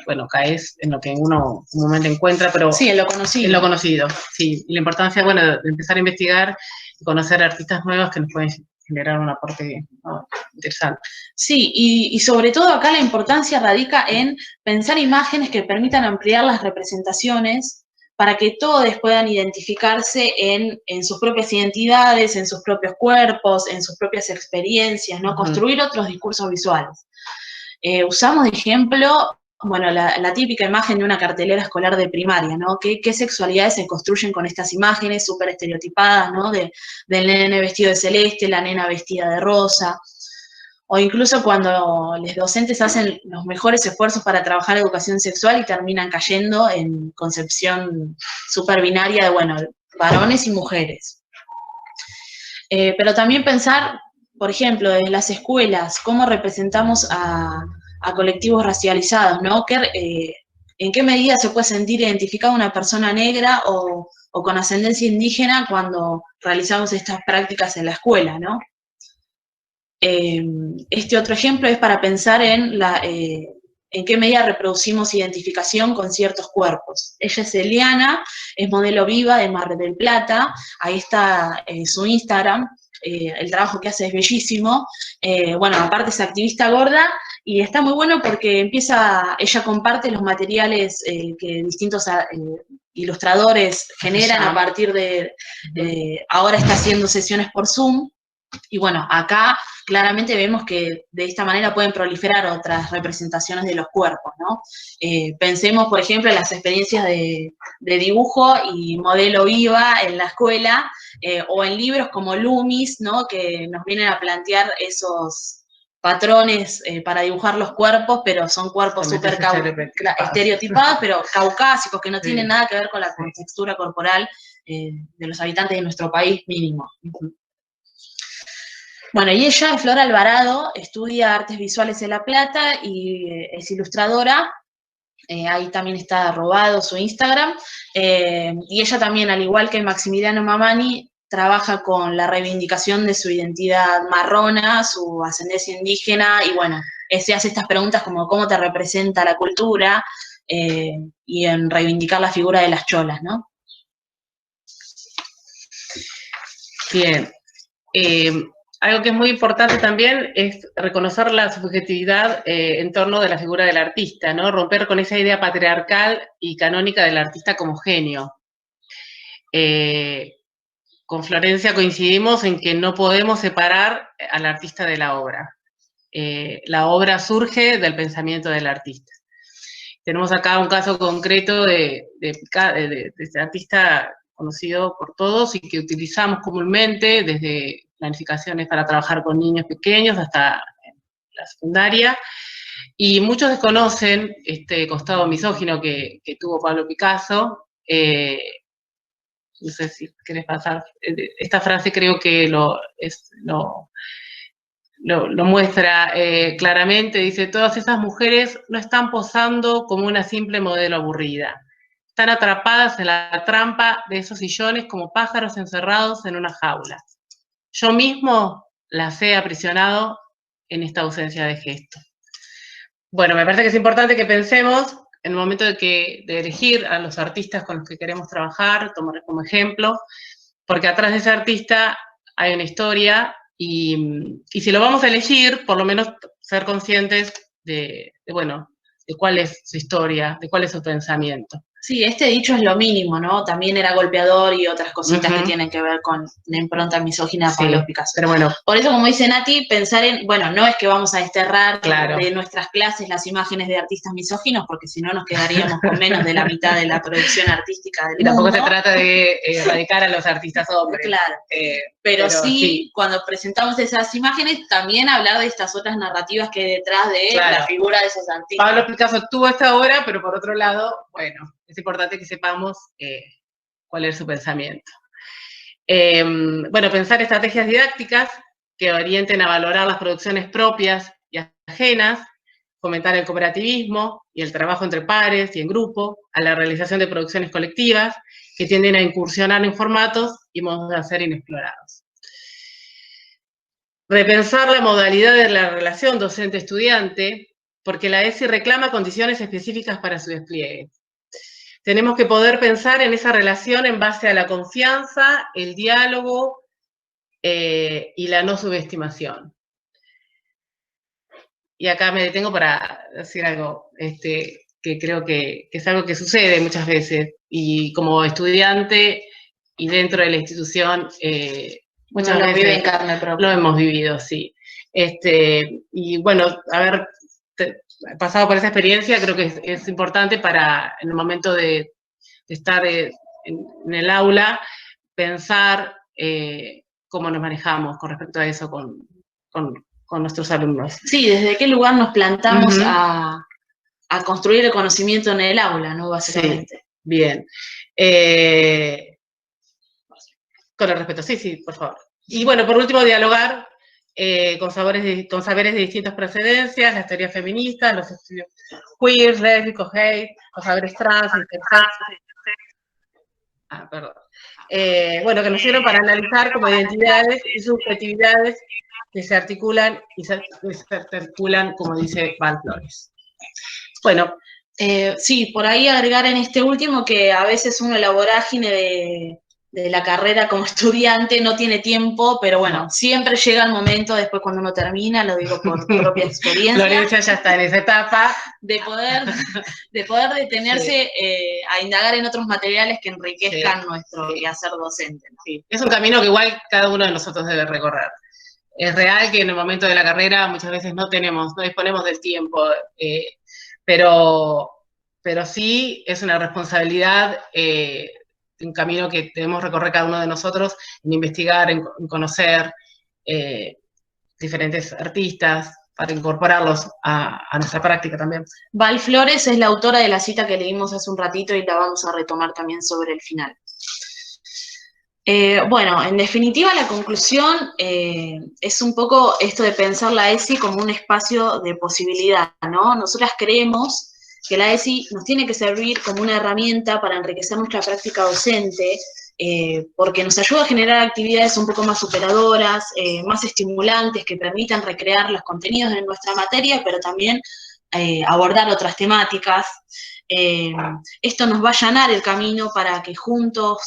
bueno, caes en lo que uno comúnmente encuentra, pero... Sí, en lo conocido. En lo conocido, sí. Y la importancia, bueno, de empezar a investigar y conocer artistas nuevos que nos pueden generar un aporte, ¿no?, interesante. Sí, y sobre todo acá la importancia radica en pensar imágenes que permitan ampliar las representaciones para que todos puedan identificarse en sus propias identidades, en sus propios cuerpos, en sus propias experiencias, ¿no? Construir otros discursos visuales. Usamos de ejemplo, bueno, la típica imagen de una cartelera escolar de primaria, ¿no? ¿Qué sexualidades se construyen con estas imágenes súper estereotipadas, ¿no? Del nene vestido de celeste, la nena vestida de rosa. O incluso cuando los docentes hacen los mejores esfuerzos para trabajar educación sexual y terminan cayendo en concepción súper binaria de, bueno, varones y mujeres. Pero también pensar, por ejemplo, en las escuelas, cómo representamos a colectivos racializados, ¿no? ¿En qué medida se puede sentir identificada una persona negra o con ascendencia indígena cuando realizamos estas prácticas en la escuela, ¿no? Este otro ejemplo es para pensar en qué medida reproducimos identificación con ciertos cuerpos. Ella es Eliana, es modelo viva de Mar del Plata, ahí está su Instagram, el trabajo que hace es bellísimo. Bueno, aparte es activista gorda y está muy bueno porque ella comparte los materiales que distintos ilustradores generan a partir ahora está haciendo sesiones por Zoom. Y bueno, acá claramente vemos que de esta manera pueden proliferar otras representaciones de los cuerpos, ¿no? Pensemos, por ejemplo, en las experiencias de dibujo y modelo viva en la escuela, o en libros como Loomis, ¿no? Que nos vienen a plantear esos patrones para dibujar los cuerpos, pero son cuerpos súper estereotipados, pero caucásicos, que no tienen nada que ver con la contextura corporal de los habitantes de nuestro país mínimo. Bueno, y ella, Flor Alvarado, estudia artes visuales en La Plata y es ilustradora. Ahí también está robado su Instagram. Y ella también, al igual que Maximiliano Mamani, trabaja con la reivindicación de su identidad marrona, su ascendencia indígena, y bueno, se hace estas preguntas como cómo te representa la cultura, y en reivindicar la figura de las cholas, ¿no? Bien. Algo que es muy importante también es reconocer la subjetividad en torno de la figura del artista, ¿no? Romper con esa idea patriarcal y canónica del artista como genio. Con Florencia coincidimos en que no podemos separar al artista de la obra. La obra surge del pensamiento del artista. Tenemos acá un caso concreto de este artista conocido por todos y que utilizamos comúnmente desde planificaciones para trabajar con niños pequeños hasta la secundaria. Y muchos desconocen este costado misógino que tuvo Pablo Picasso. No sé si querés pasar. Esta frase creo que lo muestra claramente. Dice, todas esas mujeres no están posando como una simple modelo aburrida. Están atrapadas en la trampa de esos sillones como pájaros encerrados en una jaula. Yo mismo las he aprisionado en esta ausencia de gesto. Bueno, me parece que es importante que pensemos en el momento de elegir a los artistas con los que queremos trabajar, tomar como ejemplo, porque atrás de ese artista hay una historia y si lo vamos a elegir, por lo menos ser conscientes de cuál es su historia, de cuál es su pensamiento. Sí, este dicho es lo mínimo, ¿no? También era golpeador y otras cositas que tienen que ver con la impronta misógina de Pablo Picasso. Pero bueno. Por eso, como dice Nati, pensar en, bueno, no es que vamos a desterrar claro. de nuestras clases las imágenes de artistas misóginos, porque si no nos quedaríamos con menos de la mitad de la producción artística del mundo. Y tampoco se trata de erradicar a los artistas hombres. Claro, pero sí, cuando presentamos esas imágenes, también hablar de estas otras narrativas que hay detrás de la figura de esos artistas. Pablo Picasso tuvo esta obra, pero por otro lado, bueno, es importante que sepamos cuál es su pensamiento. Bueno, pensar estrategias didácticas que orienten a valorar las producciones propias y ajenas, fomentar el cooperativismo y el trabajo entre pares y en grupo, a la realización de producciones colectivas que tienden a incursionar en formatos y modos de hacer inexplorados. Repensar la modalidad de la relación docente-estudiante, porque la ESI reclama condiciones específicas para su despliegue. Tenemos que poder pensar en esa relación en base a la confianza, el diálogo y la no subestimación. Y acá me detengo para decir algo que creo que es algo que sucede muchas veces. Y como estudiante y dentro de la institución, muchas veces vive en carne propia. Lo hemos vivido, sí. Y bueno, haber pasado por esa experiencia creo que es importante para, en el momento de estar en el aula, pensar cómo nos manejamos con respecto a eso con nuestros alumnos. Sí, desde qué lugar nos plantamos a construir el conocimiento en el aula, ¿no? Básicamente. Sí, bien. Con el respeto, sí, por favor. Y bueno, por último, dialogar con saberes de distintas procedencias, las teorías feministas, los estudios queer, lésbicos, gay, los saberes trans, intersex. Perdón. Bueno, que nos sirven para analizar como identidades y subjetividades que se articulan como dice Val Flores. Bueno, sí, por ahí agregar en este último que a veces uno en la vorágine de la carrera como estudiante no tiene tiempo, pero bueno, siempre llega el momento después cuando uno termina, lo digo por propia experiencia. Florencia ya está en esa etapa. De poder detenerse a indagar en otros materiales que enriquezcan nuestro quehacer docente, ¿no? Sí. Es un camino que igual cada uno de nosotros debe recorrer. Es real que en el momento de la carrera muchas veces no disponemos del tiempo, pero sí es una responsabilidad, un camino que debemos recorrer cada uno de nosotros, en investigar, en conocer diferentes artistas, para incorporarlos a nuestra práctica también. Val Flores es la autora de la cita que leímos hace un ratito y la vamos a retomar también sobre el final. Bueno, en definitiva la conclusión es un poco esto de pensar la ESI como un espacio de posibilidad, ¿no? Nosotras creemos que la ESI nos tiene que servir como una herramienta para enriquecer nuestra práctica docente, porque nos ayuda a generar actividades un poco más superadoras, más estimulantes, que permitan recrear los contenidos de nuestra materia, pero también abordar otras temáticas. Esto nos va a allanar el camino para que juntos,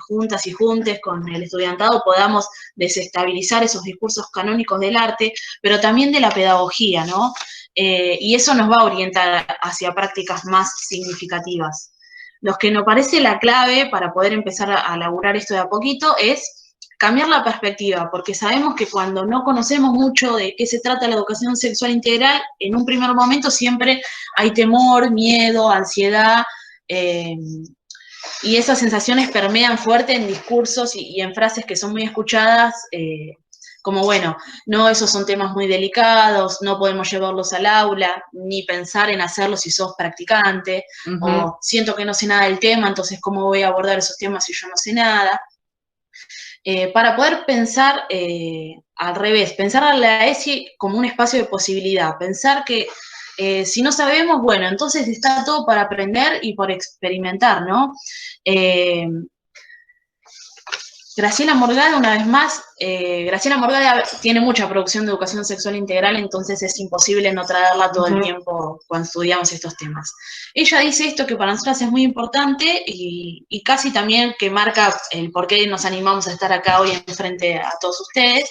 juntas y juntes con el estudiantado podamos desestabilizar esos discursos canónicos del arte, pero también de la pedagogía, ¿no? Y eso nos va a orientar hacia prácticas más significativas. Lo que nos parece la clave para poder empezar a laburar esto de a poquito es cambiar la perspectiva, porque sabemos que cuando no conocemos mucho de qué se trata la educación sexual integral, en un primer momento siempre hay temor, miedo, ansiedad, y esas sensaciones permean fuerte en discursos y en frases que son muy escuchadas, como bueno, no, esos son temas muy delicados, no podemos llevarlos al aula, ni pensar en hacerlo si sos practicante, o siento que no sé nada del tema, entonces ¿cómo voy a abordar esos temas si yo no sé nada? Para poder pensar al revés, pensar a la ESI como un espacio de posibilidad, pensar que si no sabemos, bueno, entonces está todo para aprender y por experimentar, ¿no? Graciela Morgade, una vez más, Graciela Morgade tiene mucha producción de educación sexual integral, entonces es imposible no traerla todo el tiempo cuando estudiamos estos temas. Ella dice esto que para nosotras es muy importante y casi también que marca el por qué nos animamos a estar acá hoy frente a todos ustedes,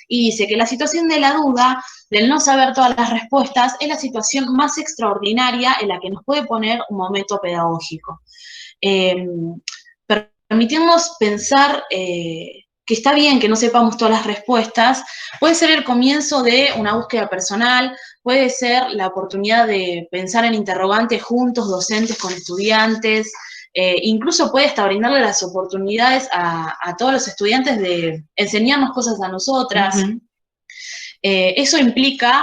y dice que la situación de la duda, del no saber todas las respuestas, es la situación más extraordinaria en la que nos puede poner un momento pedagógico. Permitirnos pensar que está bien que no sepamos todas las respuestas, puede ser el comienzo de una búsqueda personal, puede ser la oportunidad de pensar en interrogantes juntos, docentes con estudiantes, incluso puede hasta brindarle las oportunidades a todos los estudiantes de enseñarnos cosas a nosotras. Eso implica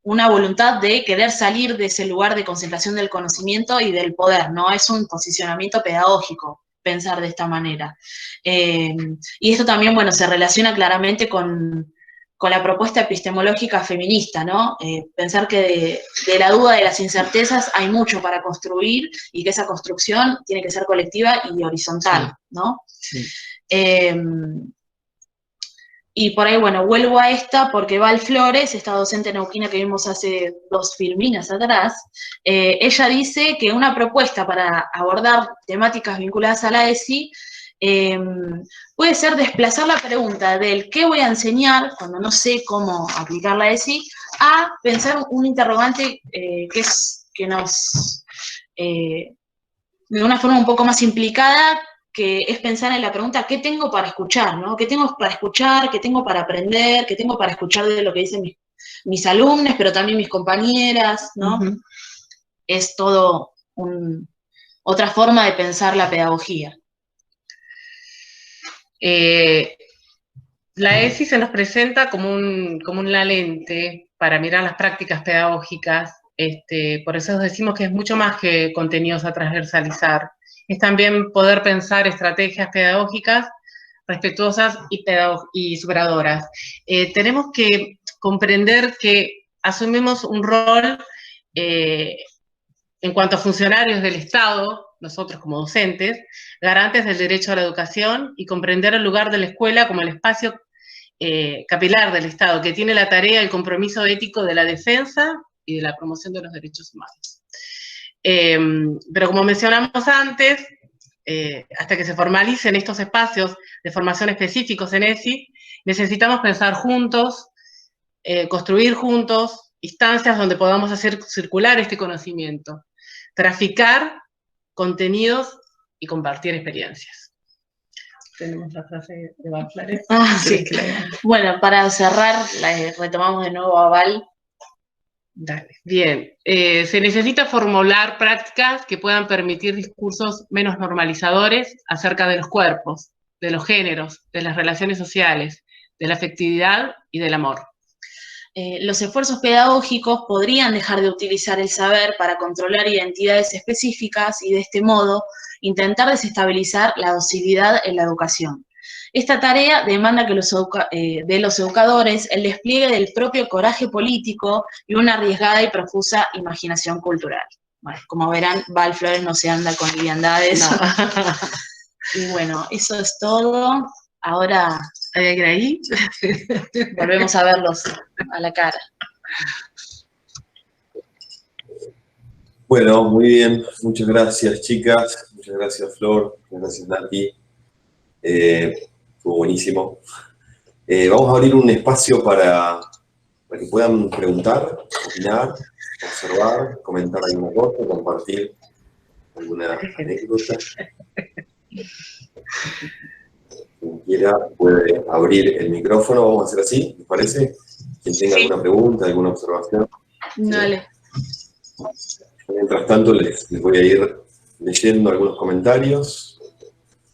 una voluntad de querer salir de ese lugar de concentración del conocimiento y del poder, ¿no? Es un posicionamiento pedagógico pensar de esta manera. Y esto también, bueno, se relaciona claramente con la propuesta epistemológica feminista, ¿no? Pensar que de la duda, de las incertezas, hay mucho para construir y que esa construcción tiene que ser colectiva y horizontal, ¿no? Sí. Y por ahí, bueno, vuelvo a esta porque Val Flores, esta docente neuquina que vimos hace 2 filminas atrás, ella dice que una propuesta para abordar temáticas vinculadas a la ESI puede ser desplazar la pregunta del qué voy a enseñar cuando no sé cómo aplicar la ESI a pensar un interrogante que nos, de una forma un poco más implicada, que es pensar en la pregunta, ¿qué tengo para escuchar? ¿No? ¿Qué tengo para escuchar? ¿Qué tengo para aprender? ¿Qué tengo para escuchar de lo que dicen mis alumnos, pero también mis compañeras? ¿No? Es todo otra forma de pensar la pedagogía. La ESI se nos presenta como una lente para mirar las prácticas pedagógicas. Por eso decimos que es mucho más que contenidos a transversalizar. Es también poder pensar estrategias pedagógicas respetuosas y superadoras. Tenemos que comprender que asumimos un rol en cuanto a funcionarios del Estado, nosotros como docentes, garantes del derecho a la educación y comprender el lugar de la escuela como el espacio capilar del Estado, que tiene la tarea y el compromiso ético de la defensa y de la promoción de los derechos humanos. Pero como mencionamos antes, hasta que se formalicen estos espacios de formación específicos en ESI, necesitamos pensar juntos, construir juntos instancias donde podamos hacer circular este conocimiento, traficar contenidos y compartir experiencias. Tenemos la frase de Val Flores. Sí. Bueno, para cerrar, retomamos de nuevo a Val. Dale. Bien, se necesita formular prácticas que puedan permitir discursos menos normalizadores acerca de los cuerpos, de los géneros, de las relaciones sociales, de la afectividad y del amor. los esfuerzos pedagógicos podrían dejar de utilizar el saber para controlar identidades específicas y de este modo intentar desestabilizar la docilidad en la educación. Esta tarea demanda de los educadores el despliegue del propio coraje político y una arriesgada y profusa imaginación cultural. Bueno, como verán, Val Flores no se anda con liviandades. No. Y bueno, eso es todo. Ahora ¿hay que ir ahí? Volvemos a verlos a la cara. Bueno, muy bien. Muchas gracias, chicas. Muchas gracias, Flor. Muchas gracias, Nati. Estuvo buenísimo. Vamos a abrir un espacio para que puedan preguntar, opinar, observar, comentar alguna cosa, compartir alguna anécdota. Quien quiera puede abrir el micrófono. Vamos a hacer así, ¿les parece? Quien tenga alguna pregunta, alguna observación. Dale. Mientras tanto, les voy a ir leyendo algunos comentarios.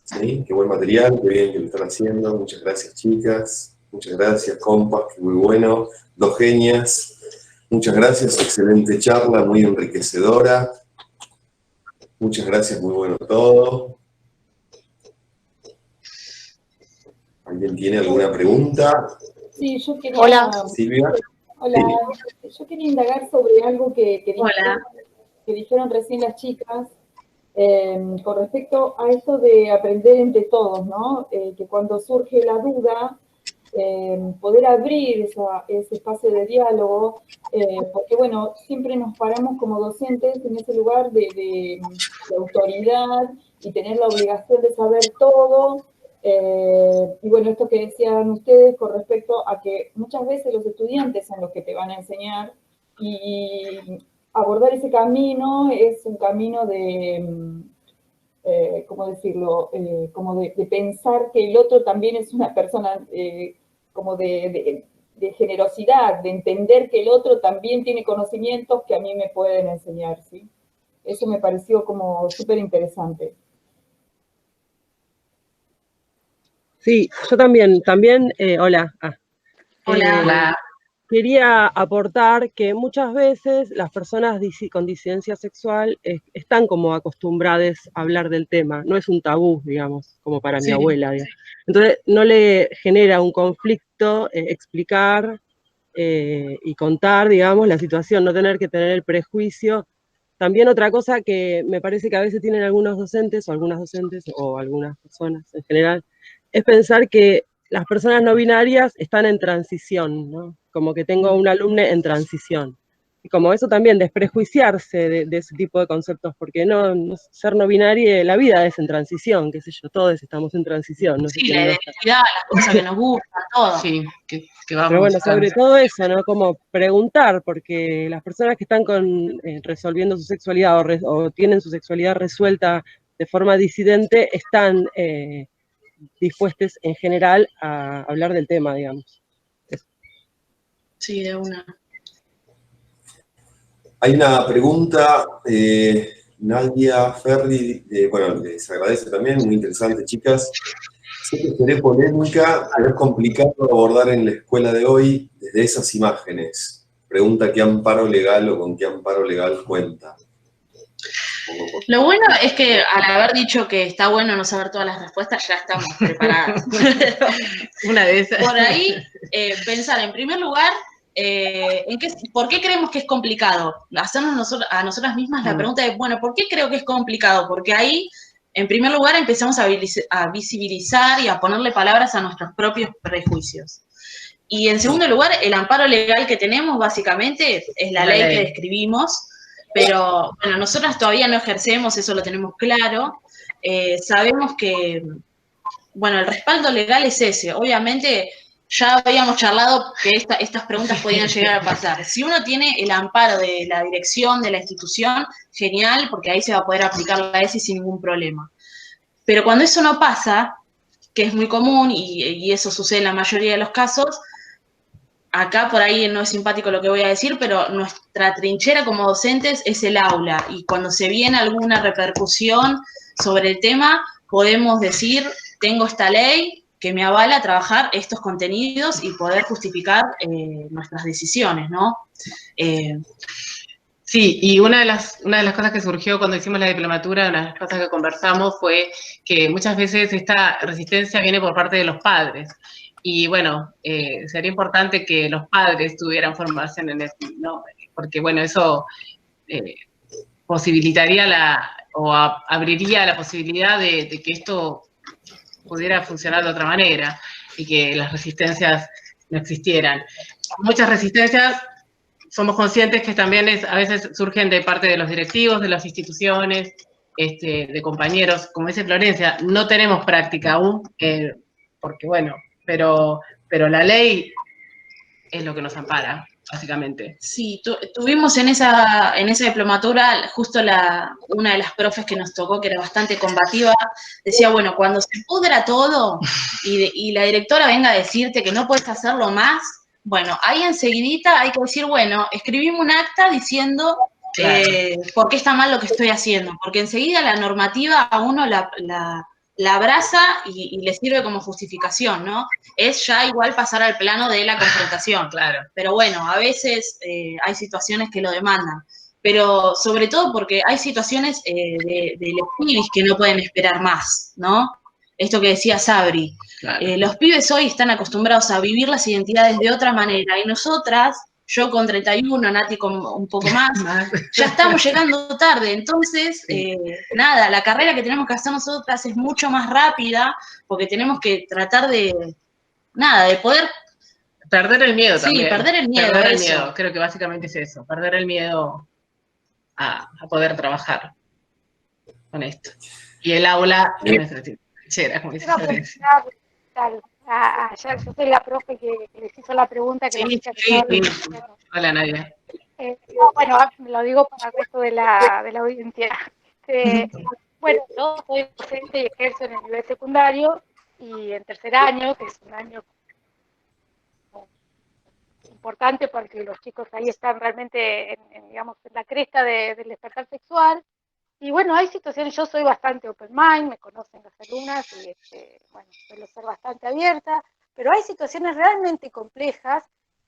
¿Sí? Qué buen material, qué bien que lo están haciendo. Muchas gracias, chicas. Muchas gracias, compas, que muy bueno. Dos genias. Muchas gracias, excelente charla, muy enriquecedora. Muchas gracias, muy bueno todo. ¿Alguien tiene alguna pregunta? Sí, yo quería... Hola. Silvia. Hola, sí. Yo quería indagar sobre algo que dijeron recién las chicas, con respecto a esto de aprender entre todos, ¿no? Que cuando surge la duda, poder abrir ese espacio de diálogo, porque bueno, siempre nos paramos como docentes en ese lugar de autoridad y tener la obligación de saber todo. Y bueno, esto que decían ustedes con respecto a que muchas veces los estudiantes son los que te van a enseñar, y abordar ese camino es un camino de, ¿cómo decirlo? Como de pensar que el otro también es una persona, como de generosidad, de entender que el otro también tiene conocimientos que a mí me pueden enseñar, ¿sí? Eso me pareció como súper interesante. Sí, yo también, hola. Hola. Quería aportar que muchas veces las personas con disidencia sexual están como acostumbradas a hablar del tema, no es un tabú, digamos, como para mi abuela. Digamos. Entonces no le genera un conflicto explicar y contar, digamos, la situación, no tener que tener el prejuicio. También otra cosa que me parece que a veces tienen algunos docentes o algunas personas en general, es pensar que las personas no binarias están en transición, ¿no? Como que tengo un alumno en transición. Y como eso también, desprejuiciarse de ese tipo de conceptos, porque ser no binario, la vida es en transición, qué sé yo, todos estamos en transición. No sé la identidad, las cosas que nos gustan, todo. Sí, que vamos. Pero bueno, sobre todo eso, ¿no? Como preguntar, porque las personas que están resolviendo su sexualidad o tienen su sexualidad resuelta de forma disidente, están dispuestos en general a hablar del tema, digamos. Eso. Sí, de una. Hay una pregunta, Nadia Ferri, bueno, les agradece también, muy interesante, chicas. Sé que seré polémica, pero es complicado abordar en la escuela de hoy desde esas imágenes. Pregunta qué amparo legal o con qué amparo legal cuenta. Lo bueno es que al haber dicho que está bueno no saber todas las respuestas, ya estamos preparadas. Una de esas. Por ahí, pensar en primer lugar, ¿por qué creemos que es complicado? Hacernos a nosotras mismas la pregunta de, bueno, ¿por qué creo que es complicado? Porque ahí, en primer lugar, empezamos a visibilizar y a ponerle palabras a nuestros propios prejuicios. Y en segundo lugar, el amparo legal que tenemos, básicamente, es la ley que describimos, pero bueno, nosotras todavía no ejercemos, eso lo tenemos claro. Sabemos que, bueno, el respaldo legal es ese. Obviamente, ya habíamos charlado que estas preguntas podían llegar a pasar. Si uno tiene el amparo de la dirección, de la institución, genial, porque ahí se va a poder aplicar la ESI sin ningún problema. Pero cuando eso no pasa, que es muy común y eso sucede en la mayoría de los casos, acá por ahí no es simpático lo que voy a decir, pero nuestra trinchera como docentes es el aula, y cuando se viene alguna repercusión sobre el tema, podemos decir, tengo esta ley que me avala a trabajar estos contenidos y poder justificar nuestras decisiones, ¿no? Sí, y una de las cosas que surgió cuando hicimos la diplomatura, una de las cosas que conversamos fue que muchas veces esta resistencia viene por parte de los padres. Y bueno, sería importante que los padres tuvieran formación en esto, ¿no? Porque bueno, eso posibilitaría abriría la posibilidad de que esto pudiera funcionar de otra manera y que las resistencias no existieran. Muchas resistencias somos conscientes que también a veces surgen de parte de los directivos, de las instituciones, de compañeros. Como dice Florencia, no tenemos práctica aún, porque bueno, pero la ley es lo que nos ampara, básicamente. Sí, tuvimos en esa diplomatura justo una de las profes que nos tocó, que era bastante combativa, decía, bueno, cuando se pudra todo y la directora venga a decirte que no puedes hacerlo más, bueno, ahí enseguidita hay que decir, bueno, escribimos un acta diciendo Claro. por qué está mal lo que estoy haciendo, porque enseguida la normativa a uno la abraza y le sirve como justificación, ¿no? Es ya igual pasar al plano de la confrontación. Claro. Pero bueno, a veces hay situaciones que lo demandan. Pero sobre todo porque hay situaciones de los pibes que no pueden esperar más, ¿no? Esto que decía Sabri. Claro. Los pibes hoy están acostumbrados a vivir las identidades de otra manera y nosotras, yo con 31, Nati con un poco más, ya estamos llegando tarde. Entonces, nada, la carrera que tenemos que hacer nosotras es mucho más rápida porque tenemos que tratar de poder... Perder el miedo también. Sí, perder el miedo. Perder el miedo, creo que básicamente es eso, perder el miedo a poder trabajar con esto. Y el aula es nuestra trinchera, como dice Florencia. Yo soy la profe que les hizo la pregunta. Que Sí. Hola, Nadia. Bueno, lo digo para el resto de la audiencia. Bueno, yo soy docente y ejerzo en el nivel secundario y en tercer año, que es un año importante porque los chicos ahí están realmente digamos, en la cresta del despertar sexual. Y bueno, hay situaciones, yo soy bastante open mind, me conocen las alumnas y bueno, suelo ser bastante abierta, pero hay situaciones realmente complejas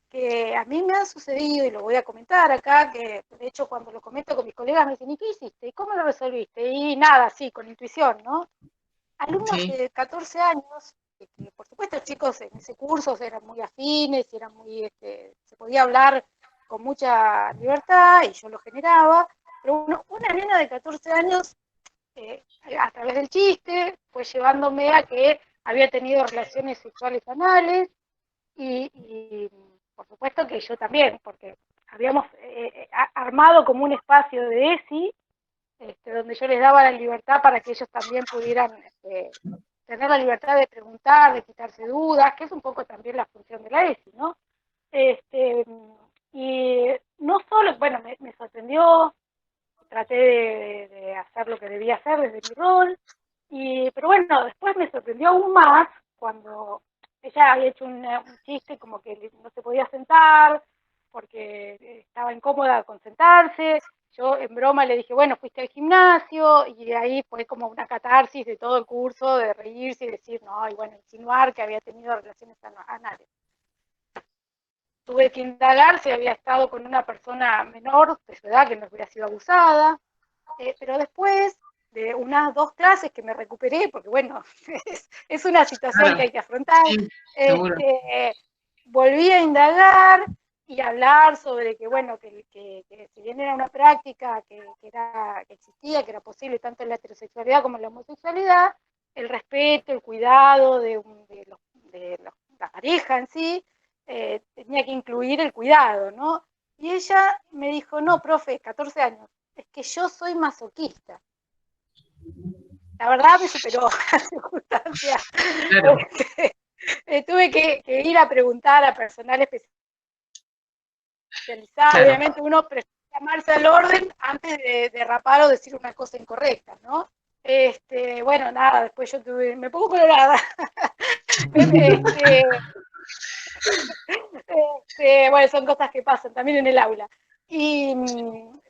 que a mí me han sucedido y lo voy a comentar acá, que de hecho cuando lo comento con mis colegas me dicen, ¿y qué hiciste? ¿Y cómo lo resolviste? Y nada, sí, con intuición, ¿no? Alumnos de 14 años, que por supuesto chicos en ese curso eran muy afines, eran muy, se podía hablar con mucha libertad y yo lo generaba, pero una nena de 14 años, a través del chiste, fue llevándome a que había tenido relaciones sexuales anales y por supuesto que yo también, porque habíamos armado como un espacio de ESI, donde yo les daba la libertad para que ellos también pudieran tener la libertad de preguntar, de quitarse dudas, que es un poco también la función de la ESI, ¿no? Y no solo, bueno, me sorprendió, traté de hacer lo que debía hacer desde mi rol, pero bueno, después me sorprendió aún más cuando ella había hecho un chiste como que no se podía sentar porque estaba incómoda con sentarse. Yo en broma le dije, bueno, fuiste al gimnasio, y ahí fue como una catarsis de todo el curso, de reírse y decir, no, y bueno, insinuar que había tenido relaciones anales. Tuve que indagar si había estado con una persona menor de su edad que no hubiera sido abusada, pero después de unas 2 clases que me recuperé, porque bueno, es una situación que hay que afrontar, volví a indagar y hablar sobre que, bueno, que si bien era una práctica que existía, que era posible tanto en la heterosexualidad como en la homosexualidad, el respeto, el cuidado de la pareja en sí, tenía que incluir el cuidado, ¿no? Y ella me dijo, no, profe, 14 años, es que yo soy masoquista. La verdad me superó la circunstancia. Claro. Tuve que ir a preguntar a personal especializado. Claro. Obviamente uno prefiere llamarse al orden antes de derrapar o decir una cosa incorrecta, ¿no? Bueno, nada, después yo me pongo colorada. Bueno, son cosas que pasan también en el aula. Y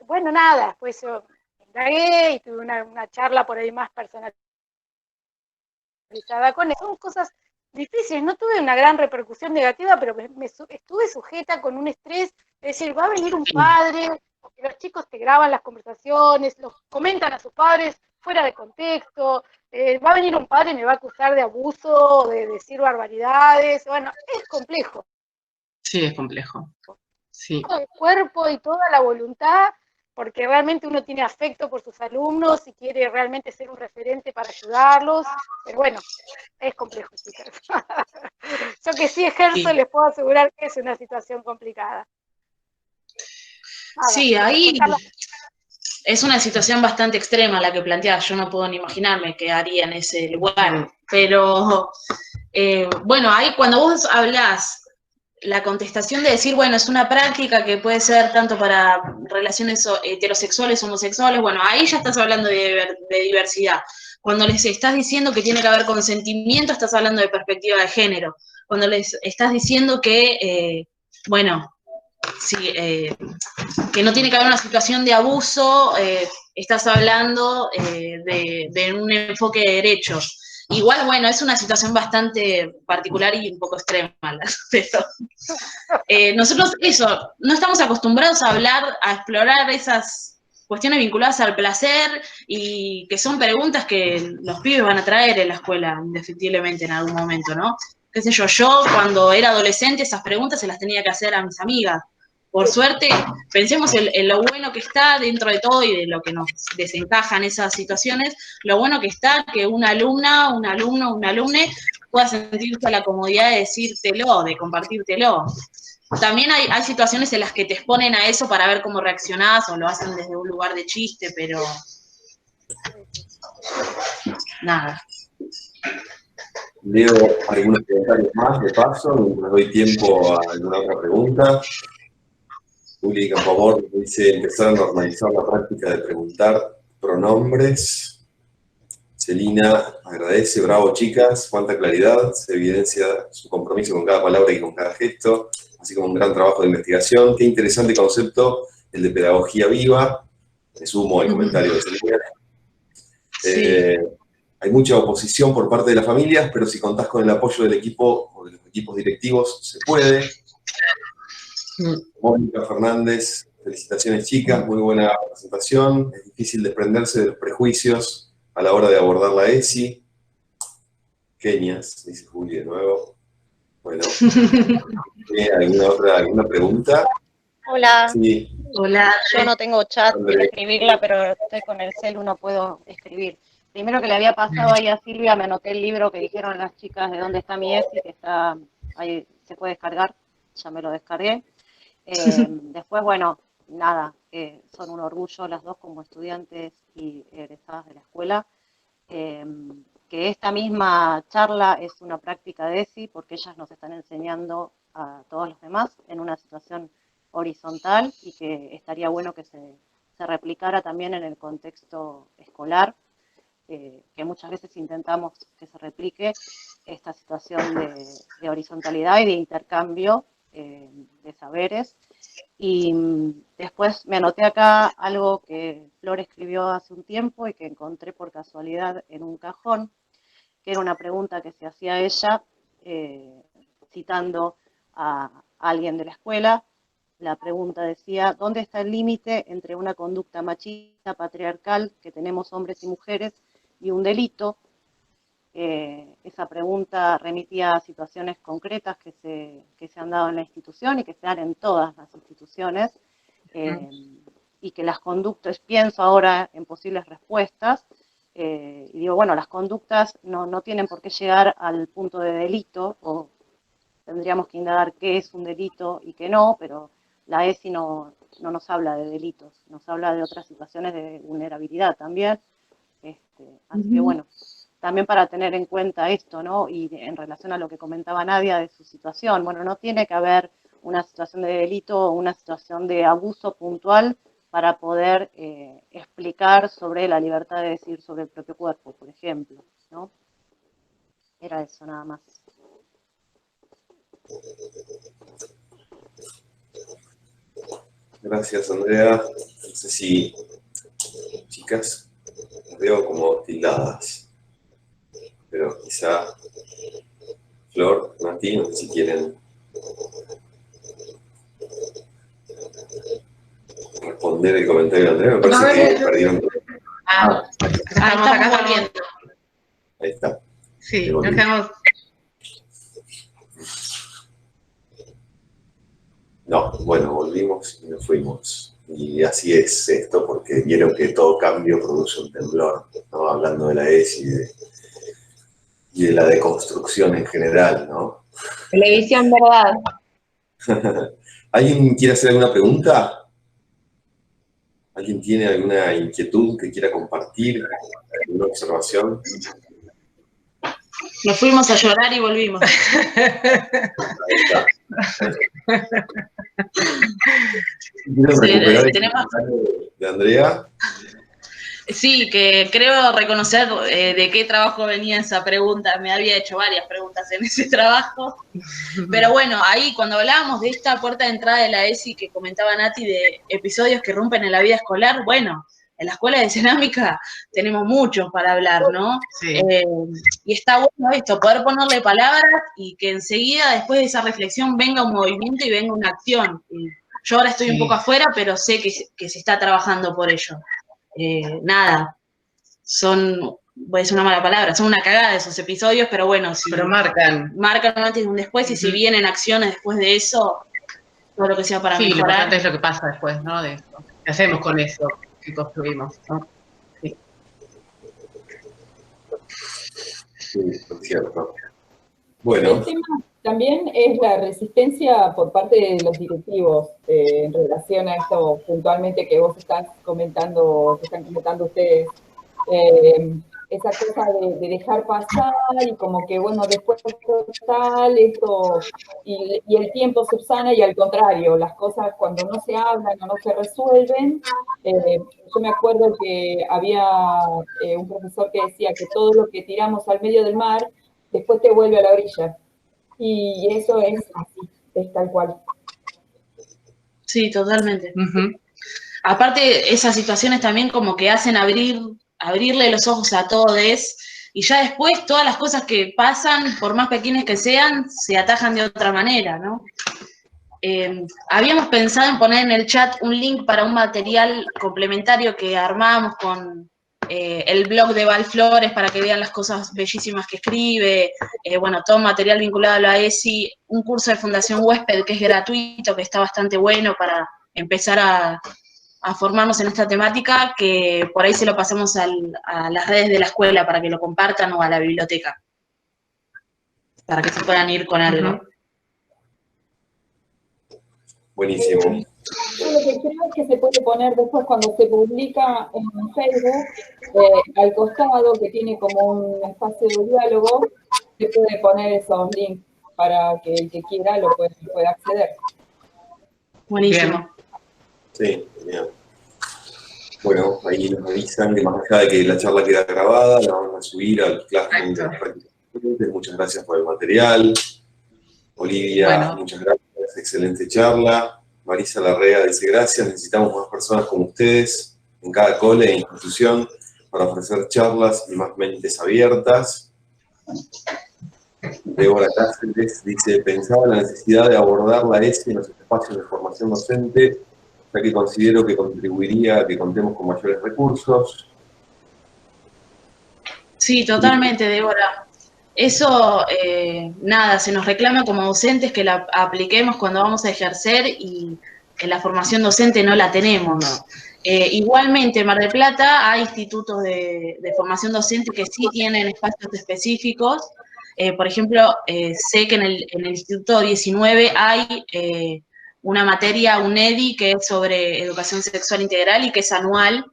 bueno, nada, después yo indagué y tuve una charla por ahí más personalizada con eso. Son cosas difíciles. No tuve una gran repercusión negativa, pero estuve sujeta con un estrés. Es decir, va a venir un padre, porque los chicos te graban las conversaciones, los comentan a sus padres fuera de contexto. Va a venir un padre y me va a acusar de abuso, de decir barbaridades. Bueno, es complejo. Sí, es complejo. Sí. Todo el cuerpo y toda la voluntad, porque realmente uno tiene afecto por sus alumnos y quiere realmente ser un referente para ayudarlos, pero bueno, es complejo, chicas. Yo que sí ejerzo, les puedo asegurar que es una situación complicada. Sí, ahí es una situación bastante extrema la que planteas. Yo no puedo ni imaginarme qué haría en ese lugar, pero bueno, ahí cuando vos hablás la contestación de decir, bueno, es una práctica que puede ser tanto para relaciones heterosexuales, homosexuales, bueno, ahí ya estás hablando de diversidad. Cuando les estás diciendo que tiene que haber consentimiento, estás hablando de perspectiva de género. Cuando les estás diciendo que, bueno, sí, que no tiene que haber una situación de abuso, estás hablando de un enfoque de derechos. Igual, bueno, es una situación bastante particular y un poco extrema, pero nosotros eso, no estamos acostumbrados a hablar, a explorar esas cuestiones vinculadas al placer y que son preguntas que los pibes van a traer en la escuela, indefectiblemente en algún momento, ¿no? Qué sé yo cuando era adolescente esas preguntas se las tenía que hacer a mis amigas. Por suerte, pensemos en lo bueno que está dentro de todo y de lo que nos desencajan esas situaciones, lo bueno que está que una alumna, un alumno, un alumne pueda sentirse la comodidad de decírtelo, de compartírtelo. También hay situaciones en las que te exponen a eso para ver cómo reaccionás o lo hacen desde un lugar de chiste, pero nada. Leo algunos comentarios más de paso, mientras doy tiempo a alguna otra pregunta. Juli Campamor dice, empezar a normalizar la práctica de preguntar pronombres. Celina agradece, bravo chicas, cuánta claridad, se evidencia su compromiso con cada palabra y con cada gesto, así como un gran trabajo de investigación. Qué interesante concepto, el de pedagogía viva. Me sumo al comentario de Celina. Hay mucha oposición por parte de las familias, pero si contás con el apoyo del equipo o de los equipos directivos, se puede. Mónica Fernández, felicitaciones chicas, muy buena presentación. Es difícil desprenderse de los prejuicios a la hora de abordar la ESI. Kenias, dice Juli de nuevo. Bueno, ¿alguna pregunta? Hola. Sí. Hola. Yo no tengo chat para escribirla, pero estoy con el celu, no puedo escribir. Primero que le había pasado ahí a Silvia, me anoté el libro que dijeron las chicas de dónde está mi ESI, que está ahí, se puede descargar, ya me lo descargué. Después, bueno, nada, son un orgullo las dos como estudiantes y egresadas de la escuela. Que esta misma charla es una práctica de ESI porque ellas nos están enseñando a todos los demás en una situación horizontal y que estaría bueno que se replicara también en el contexto escolar, que muchas veces intentamos que se replique esta situación de horizontalidad y de intercambio de saberes. Y después me anoté acá algo que Flor escribió hace un tiempo y que encontré por casualidad en un cajón, que era una pregunta que se hacía ella, citando a alguien de la escuela. La pregunta decía, ¿dónde está el límite entre una conducta machista, patriarcal, que tenemos hombres y mujeres, y un delito? Esa pregunta remitía a situaciones concretas que se han dado en la institución y que se dan en todas las instituciones, y que las conductas, pienso ahora en posibles respuestas, y digo, bueno, las conductas no tienen por qué llegar al punto de delito, o tendríamos que indagar qué es un delito y qué no, pero la ESI no nos habla de delitos, nos habla de otras situaciones de vulnerabilidad también. Así que bueno, también para tener en cuenta esto, ¿no? Y en relación a lo que comentaba Nadia de su situación, bueno, no tiene que haber una situación de delito o una situación de abuso puntual para poder explicar sobre la libertad de decir sobre el propio cuerpo, por ejemplo, ¿no? Era eso nada más. Gracias, Andrea. No sé si, chicas, las veo como tildadas, pero quizá Flor, Nati, no sé si quieren responder el comentario de Andrea. Me parece que perdieron. Estamos acá volviendo. Ahí está. Sí, nos quedamos. No, bueno, volvimos y nos fuimos. Y así es esto, porque vieron que todo cambio produce un temblor, ¿no? Hablando de la ESI y de la deconstrucción en general, ¿no? Televisión, ¿verdad? ¿Alguien quiere hacer alguna pregunta? ¿Alguien tiene alguna inquietud que quiera compartir? ¿Alguna observación? Nos fuimos a llorar y volvimos. Ahí está. ¿Quieren recuperar el comentario de Andrea? Sí, que creo reconocer de qué trabajo venía esa pregunta. Me había hecho varias preguntas en ese trabajo. Pero bueno, ahí cuando hablábamos de esta puerta de entrada de la ESI que comentaba Nati, de episodios que rompen en la vida escolar, bueno, en la escuela de cerámica tenemos muchos para hablar, ¿no? Sí. Y está bueno esto, poder ponerle palabras y que enseguida, después de esa reflexión, venga un movimiento y venga una acción. Y yo ahora estoy un poco afuera, pero sé que se está trabajando por ello. Nada, voy a decir una mala palabra, son una cagada esos episodios, pero bueno, sí. Pero marcan Un antes y un después, y si vienen acciones después de eso, todo lo que sea para mejorar. Lo importante es lo que pasa después, ¿no? De eso. ¿Qué hacemos con eso que construimos, ¿no? Sí. Sí, es cierto. Bueno. El tema también es la resistencia por parte de los directivos en relación a esto puntualmente que vos estás comentando, que están comentando ustedes. Esa cosa de dejar pasar y como que, bueno, después tal, esto, y el tiempo subsana y al contrario, las cosas cuando no se hablan o no se resuelven. Yo me acuerdo que había un profesor que decía que todo lo que tiramos al medio del mar después te vuelve a la orilla. Y eso es así, es tal cual. Sí, totalmente. Aparte, esas situaciones también como que hacen abrirle los ojos a todos, y ya después todas las cosas que pasan, por más pequeñas que sean, se atajan de otra manera, ¿no? Habíamos pensado en poner en el chat un link para un material complementario que armamos con el blog de Val Flores para que vean las cosas bellísimas que escribe, bueno, todo material vinculado a la ESI, un curso de Fundación Huésped que es gratuito, que está bastante bueno para empezar a formarnos en esta temática, que por ahí se lo pasamos a las redes de la escuela para que lo compartan o a la biblioteca, para que se puedan ir con algo. Buenísimo. Yo lo que creo es que se puede poner después cuando se publica en Facebook, al costado, que tiene como un espacio de diálogo, se puede poner esos links para que el que quiera lo pueda acceder. Buenísimo. Sí, bien. Bueno, ahí nos avisan que más allá de que la charla queda grabada, la vamos a subir al Classroom de las prácticas. Muchas gracias por el material. Olivia, muchas gracias, excelente charla. Marisa Larrea dice gracias, necesitamos más personas como ustedes en cada cole e institución para ofrecer charlas y más mentes abiertas. Débora Cáceres dice, pensaba en la necesidad de abordar la ESI en los espacios de formación docente, ya que considero que contribuiría a que contemos con mayores recursos. Sí, totalmente, Débora. Eso, nada, se nos reclama como docentes que la apliquemos cuando vamos a ejercer y en la formación docente no la tenemos. Igualmente, en Mar del Plata hay institutos de formación docente que sí tienen espacios específicos. Por ejemplo, sé que en el Instituto 19 hay una materia, un EDI, que es sobre educación sexual integral y que es anual.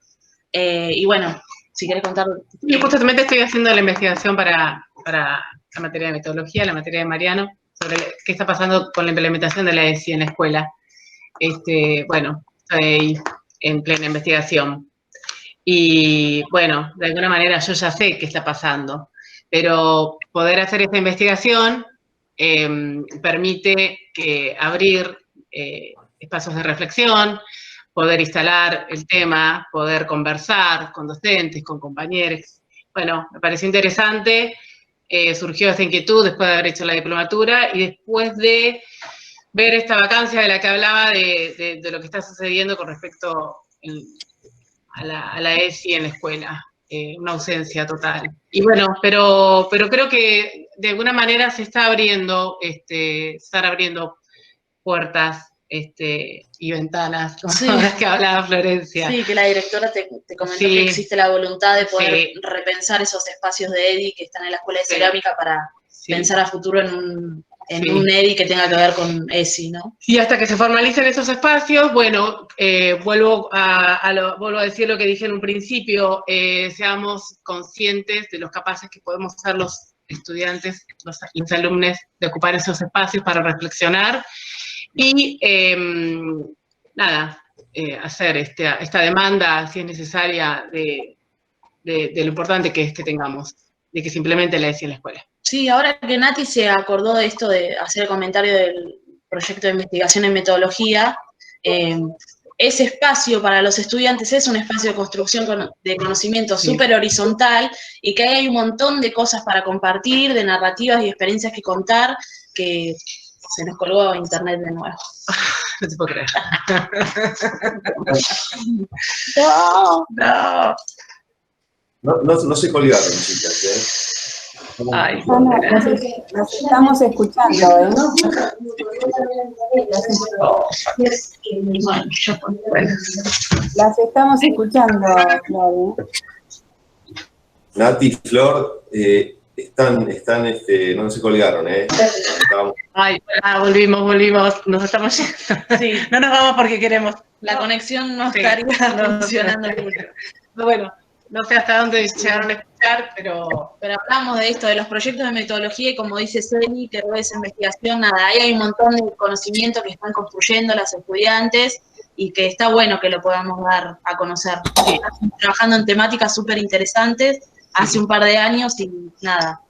Y bueno, si querés contar. Yo justamente estoy haciendo la investigación para la materia de metodología, la materia de Mariano, sobre qué está pasando con la implementación de la ESI en la escuela. Bueno, estoy en plena investigación. Y bueno, de alguna manera yo ya sé qué está pasando, pero poder hacer esta investigación permite abrir espacios de reflexión, poder instalar el tema, poder conversar con docentes, con compañeros. Bueno, me pareció interesante surgió esta inquietud después de haber hecho la diplomatura y después de ver esta vacancia de la que hablaba de lo que está sucediendo con respecto a la ESI en la escuela, una ausencia total. Y bueno, pero creo que de alguna manera se están abriendo puertas y ventanas, como las que hablaba Florencia. Sí, que la directora te comentó que existe la voluntad de poder repensar esos espacios de EDI que están en la escuela de cerámica para pensar a futuro en un EDI que tenga que ver con ESI, ¿no? Y hasta que se formalicen esos espacios, bueno, vuelvo a decir lo que dije en un principio, seamos conscientes de los capaces que podemos ser los estudiantes, los alumnos, de ocupar esos espacios para reflexionar y, hacer esta demanda, si es necesaria, de lo importante que es que tengamos, de que se implemente la ESI en la escuela. Sí, ahora que Nati se acordó de esto de hacer el comentario del proyecto de investigación en metodología, ese espacio para los estudiantes es un espacio de construcción de conocimiento súper horizontal y que ahí hay un montón de cosas para compartir, de narrativas y experiencias que contar, que se nos colgó internet de nuevo. No te puedo creer. No se colgaron, chicas, ¿eh? Ay, nos estamos escuchando, ¿eh? Las estamos escuchando, Flor. Nati, Flor, no se colgaron, ¿eh? Volvimos, nos estamos yendo. Sí. No nos vamos porque queremos. La conexión no estaría funcionando mucho. Bueno, no sé hasta dónde llegaron a escuchar, pero hablamos de esto, de los proyectos de metodología, y como dice Celi, que rueda esa investigación, nada, ahí hay un montón de conocimiento que están construyendo las estudiantes y que está bueno que lo podamos dar a conocer. Estamos trabajando en temáticas súper interesantes hace un par de años y nada,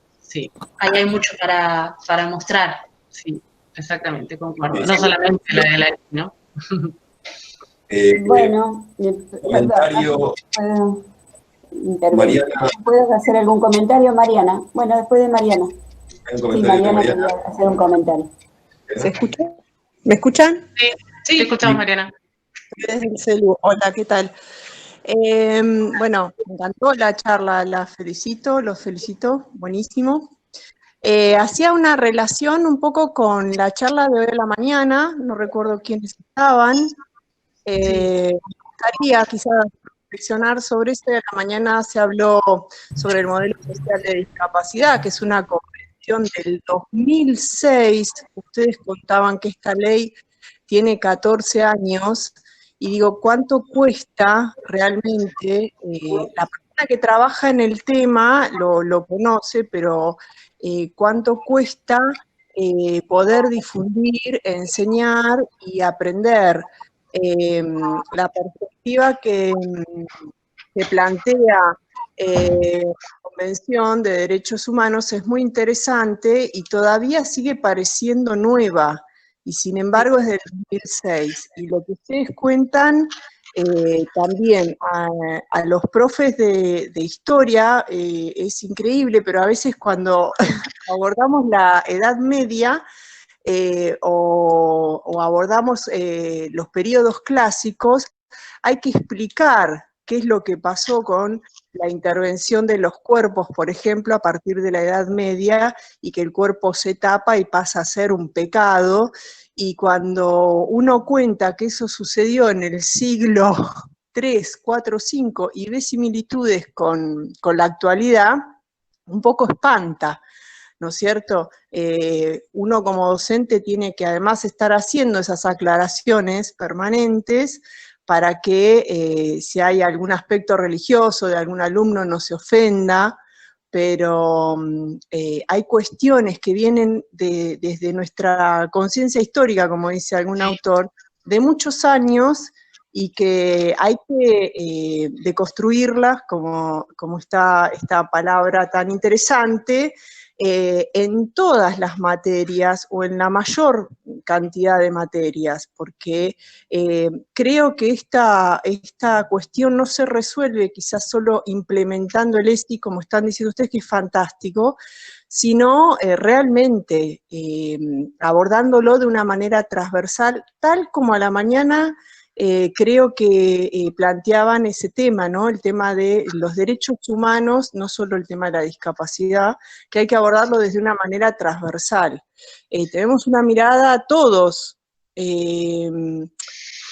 ahí hay mucho para mostrar. Sí, exactamente, concuerdo. No solamente la de la, ¿no? Bueno, comentario. Mariana. ¿Puedes hacer algún comentario, Mariana? Bueno, después de Mariana. Mariana quería hacer un comentario. ¿Se escucha? ¿Me escuchan? Sí, te escuchamos, Mariana. Desde el celu. Hola, ¿qué tal? Bueno, me encantó la charla, los felicito, buenísimo. Hacía una relación un poco con la charla de hoy de la mañana, no recuerdo quiénes estaban. Me gustaría quizás reflexionar sobre esto. De la mañana se habló sobre el modelo social de discapacidad, que es una convención del 2006. Ustedes contaban que esta ley tiene 14 años, y digo, ¿cuánto cuesta realmente? La persona que trabaja en el tema lo conoce, pero ¿cuánto cuesta poder difundir, enseñar y aprender? La perspectiva que plantea la Convención de Derechos Humanos es muy interesante y todavía sigue pareciendo nueva, y sin embargo es del 2006. Y lo que ustedes cuentan también a los profes de historia es increíble, pero a veces cuando abordamos la Edad Media, o abordamos los periodos clásicos, hay que explicar qué es lo que pasó con la intervención de los cuerpos, por ejemplo, a partir de la Edad Media, y que el cuerpo se tapa y pasa a ser un pecado, y cuando uno cuenta que eso sucedió en el siglo III, IV, V, y ve similitudes con la actualidad, un poco espanta, ¿no es cierto? Uno como docente tiene que además estar haciendo esas aclaraciones permanentes para que si hay algún aspecto religioso de algún alumno no se ofenda, pero hay cuestiones que vienen desde nuestra conciencia histórica, como dice algún autor, de muchos años, y que hay que deconstruirlas, como esta palabra tan interesante, en todas las materias o en la mayor cantidad de materias, porque creo que esta cuestión no se resuelve quizás solo implementando el ESI, como están diciendo ustedes, que es fantástico, sino realmente abordándolo de una manera transversal, tal como a la mañana creo que planteaban ese tema, ¿no? El tema de los derechos humanos, no solo el tema de la discapacidad, que hay que abordarlo desde una manera transversal. Tenemos una mirada a todos, que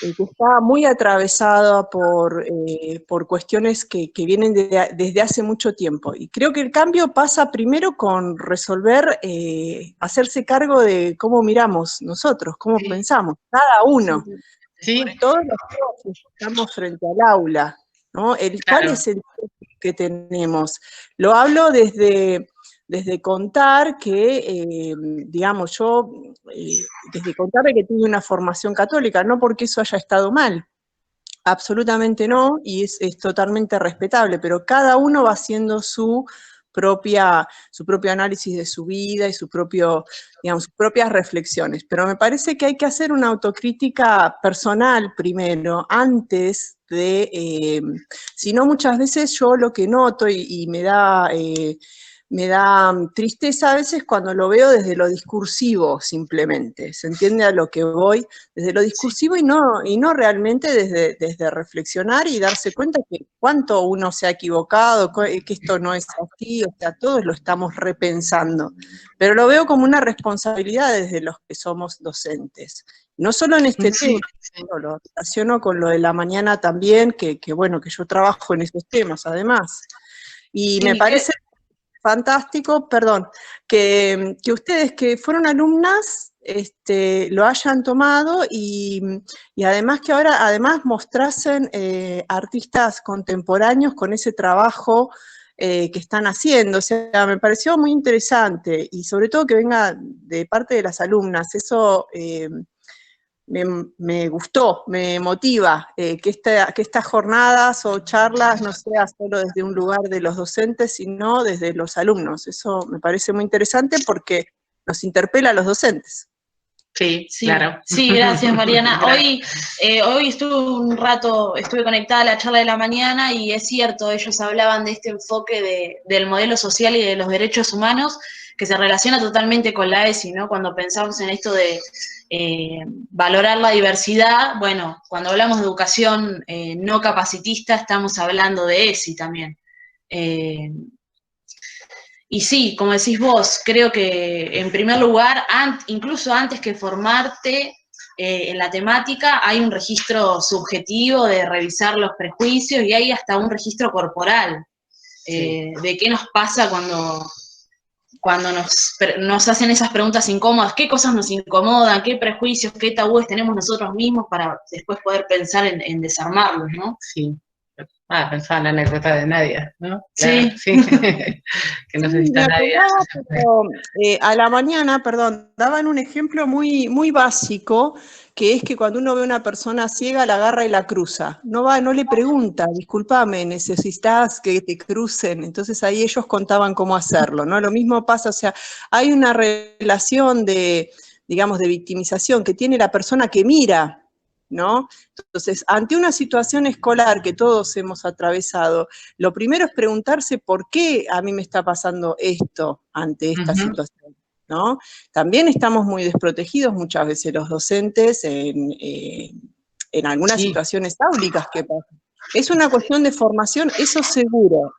está muy atravesada por cuestiones que vienen desde hace mucho tiempo. Y creo que el cambio pasa primero con resolver, hacerse cargo de cómo miramos nosotros, cómo pensamos, cada uno. Sí. Sobre todo los que estamos frente al aula, ¿no? ¿Cuál es el que tenemos? Lo hablo desde contar que, digamos, yo, desde contar que tuve una formación católica, no porque eso haya estado mal, absolutamente no, y es totalmente respetable, pero cada uno va haciendo su propio análisis de su vida y sus propias reflexiones. Pero me parece que hay que hacer una autocrítica personal primero, antes de, si no, muchas veces yo lo que noto y me da tristeza a veces cuando lo veo desde lo discursivo simplemente, ¿se entiende a lo que voy? Desde lo discursivo y no realmente desde reflexionar y darse cuenta que cuánto uno se ha equivocado, que esto no es así, o sea, todos lo estamos repensando. Pero lo veo como una responsabilidad desde los que somos docentes. No solo en este tema, lo relaciono con lo de la mañana también, que bueno, que yo trabajo en esos temas además. Y me parece fantástico, perdón, que ustedes que fueron alumnas lo hayan tomado y además que ahora mostrasen artistas contemporáneos con ese trabajo que están haciendo. O sea, me pareció muy interesante y sobre todo que venga de parte de las alumnas. Eso me gustó, me motiva que estas jornadas o charlas no sea solo desde un lugar de los docentes, sino desde los alumnos. Eso me parece muy interesante porque nos interpela a los docentes. Sí, claro. Sí, gracias, Mariana. Hoy estuve conectada a la charla de la mañana y es cierto, ellos hablaban de este enfoque del modelo social y de los derechos humanos que se relaciona totalmente con la ESI, ¿no? Cuando pensamos en esto de valorar la diversidad, bueno, cuando hablamos de educación no capacitista estamos hablando de ESI también. Y sí, como decís vos, creo que en primer lugar, incluso antes que formarte en la temática, hay un registro subjetivo de revisar los prejuicios y hay hasta un registro corporal de qué nos pasa cuando nos hacen esas preguntas incómodas, qué cosas nos incomodan, qué prejuicios, qué tabúes tenemos nosotros mismos para después poder pensar en desarmarlos, ¿no? Sí. Pensaba en la anécdota de Nadia, ¿no? Sí. Claro, sí. Que no sé si está Nadia. Pero, a la mañana, perdón, daban un ejemplo muy, muy básico, que es que cuando uno ve a una persona ciega, la agarra y la cruza. No le pregunta, discúlpame, necesitas que te crucen. Entonces ahí ellos contaban cómo hacerlo, ¿no? Lo mismo pasa, o sea, hay una relación de victimización que tiene la persona que mira, ¿no? Entonces, ante una situación escolar que todos hemos atravesado, lo primero es preguntarse por qué a mí me está pasando esto ante esta situación, ¿no? También estamos muy desprotegidos muchas veces los docentes en algunas situaciones áulicas que pasan. Es una cuestión de formación, eso seguro.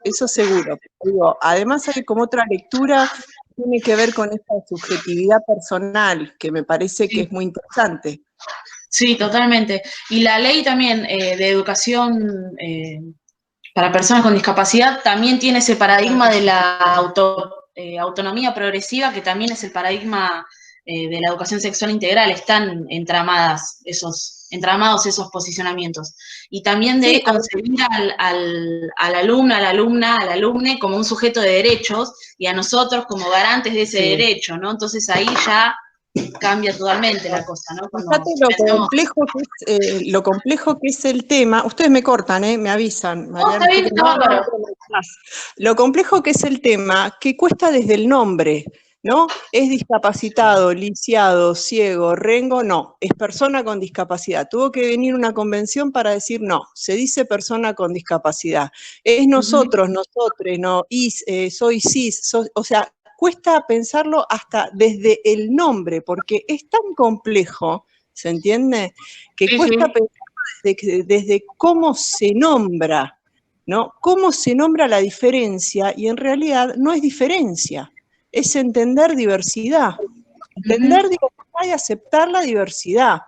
Digo, además hay como otra lectura que tiene que ver con esta subjetividad personal, que me parece que es muy interesante. Sí, totalmente. Y la ley también de educación para personas con discapacidad también tiene ese paradigma de la autonomía progresiva, que también es el paradigma de la educación sexual integral. Están entramados esos posicionamientos. Y también de concebir al alumno, a la alumna, al alumne como un sujeto de derechos y a nosotros como garantes de ese derecho, ¿no? Entonces ahí ya cambia totalmente la cosa, ¿no? Fíjate lo complejo que es el tema. Ustedes me cortan, me avisan. Mariana, está bien, está bárbaro. Lo complejo que es el tema, que cuesta desde el nombre, ¿no? Es discapacitado, lisiado, ciego, rengo, no, es persona con discapacidad. Tuvo que venir una convención para decir no, se dice persona con discapacidad. Es nosotros, nosotres, no, soy cis, o sea, cuesta pensarlo hasta desde el nombre, porque es tan complejo, ¿se entiende? Que cuesta pensarlo desde cómo se nombra, ¿no? Cómo se nombra la diferencia, y en realidad no es diferencia, es entender diversidad. Entender diversidad y aceptar la diversidad.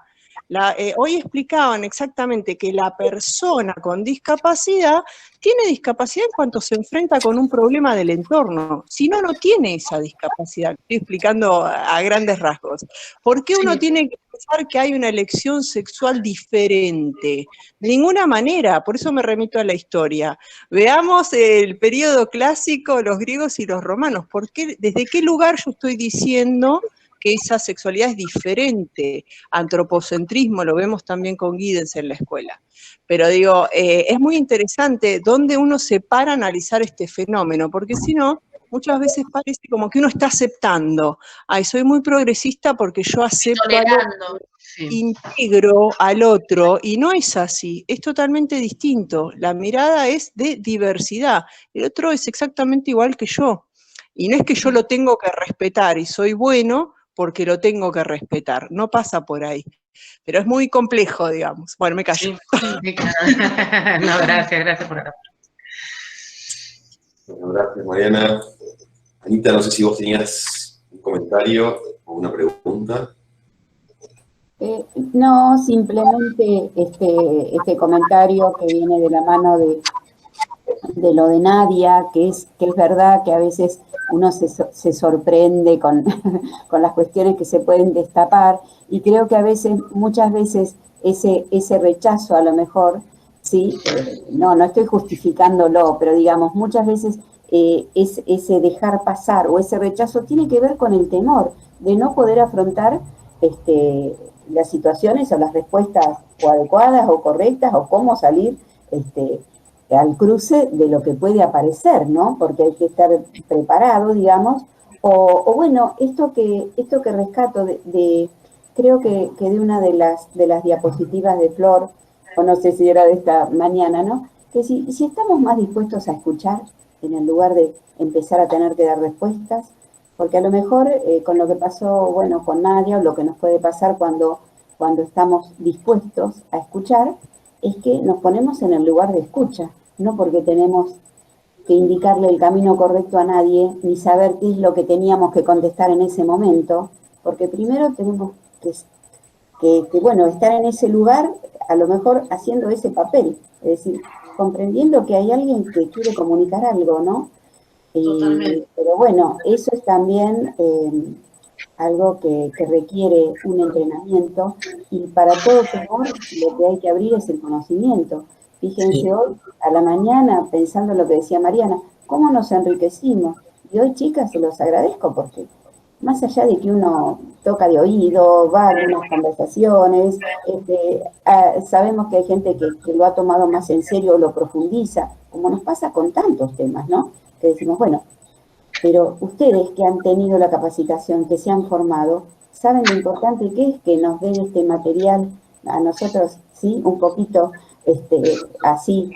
Hoy explicaban exactamente que la persona con discapacidad tiene discapacidad en cuanto se enfrenta con un problema del entorno. Si no, no tiene esa discapacidad. Estoy explicando a grandes rasgos. ¿Por qué uno tiene que pensar que hay una elección sexual diferente? De ninguna manera, por eso me remito a la historia. Veamos el periodo clásico, los griegos y los romanos. ¿Desde qué lugar yo estoy diciendo que esa sexualidad es diferente? Antropocentrismo, lo vemos también con Giddens en la escuela. Pero digo, es muy interesante dónde uno se para a analizar este fenómeno, porque si no, muchas veces parece como que uno está aceptando. Ay, soy muy progresista porque yo acepto al otro, integro al otro, y no es así, es totalmente distinto. La mirada es de diversidad, el otro es exactamente igual que yo. Y no es que yo lo tengo que respetar y soy bueno porque lo tengo que respetar, no pasa por ahí. Pero es muy complejo, digamos. Bueno, me callo. Sí, claro. No, gracias por la... Bueno, gracias, Mariana. Anita, no sé si vos tenías un comentario o una pregunta. No, simplemente este comentario que viene de la mano de lo de Nadia, que es verdad que a veces uno se sorprende con las cuestiones que se pueden destapar, y creo que muchas veces ese rechazo a lo mejor, ¿sí? No estoy justificándolo, pero digamos, muchas veces ese dejar pasar o ese rechazo tiene que ver con el temor de no poder afrontar las situaciones o las respuestas o adecuadas o correctas, o cómo salir al cruce de lo que puede aparecer, ¿no? Porque hay que estar preparado, digamos, o bueno, esto que rescato creo que de una de las diapositivas de Flor, o no sé si era de esta mañana, ¿no? Que si estamos más dispuestos a escuchar en el lugar de empezar a tener que dar respuestas, porque a lo mejor con lo que pasó, bueno, con Nadia, o lo que nos puede pasar cuando estamos dispuestos a escuchar, es que nos ponemos en el lugar de escucha, no porque tenemos que indicarle el camino correcto a nadie, ni saber qué es lo que teníamos que contestar en ese momento, porque primero tenemos que bueno, estar en ese lugar, a lo mejor haciendo ese papel, es decir, comprendiendo que hay alguien que quiere comunicar algo, ¿no? Pero bueno, eso es también algo que requiere un entrenamiento, y para todo temor lo que hay que abrir es el conocimiento. Fíjense, hoy a la mañana, pensando en lo que decía Mariana, cómo nos enriquecimos. Y hoy, chicas, se los agradezco, porque más allá de que uno toca de oído, va a algunas conversaciones, sabemos que hay gente que lo ha tomado más en serio o lo profundiza, como nos pasa con tantos temas, ¿no? Que decimos, bueno, pero ustedes que han tenido la capacitación, que se han formado, saben lo importante que es que nos den este material a nosotros, ¿sí? Un poquito así,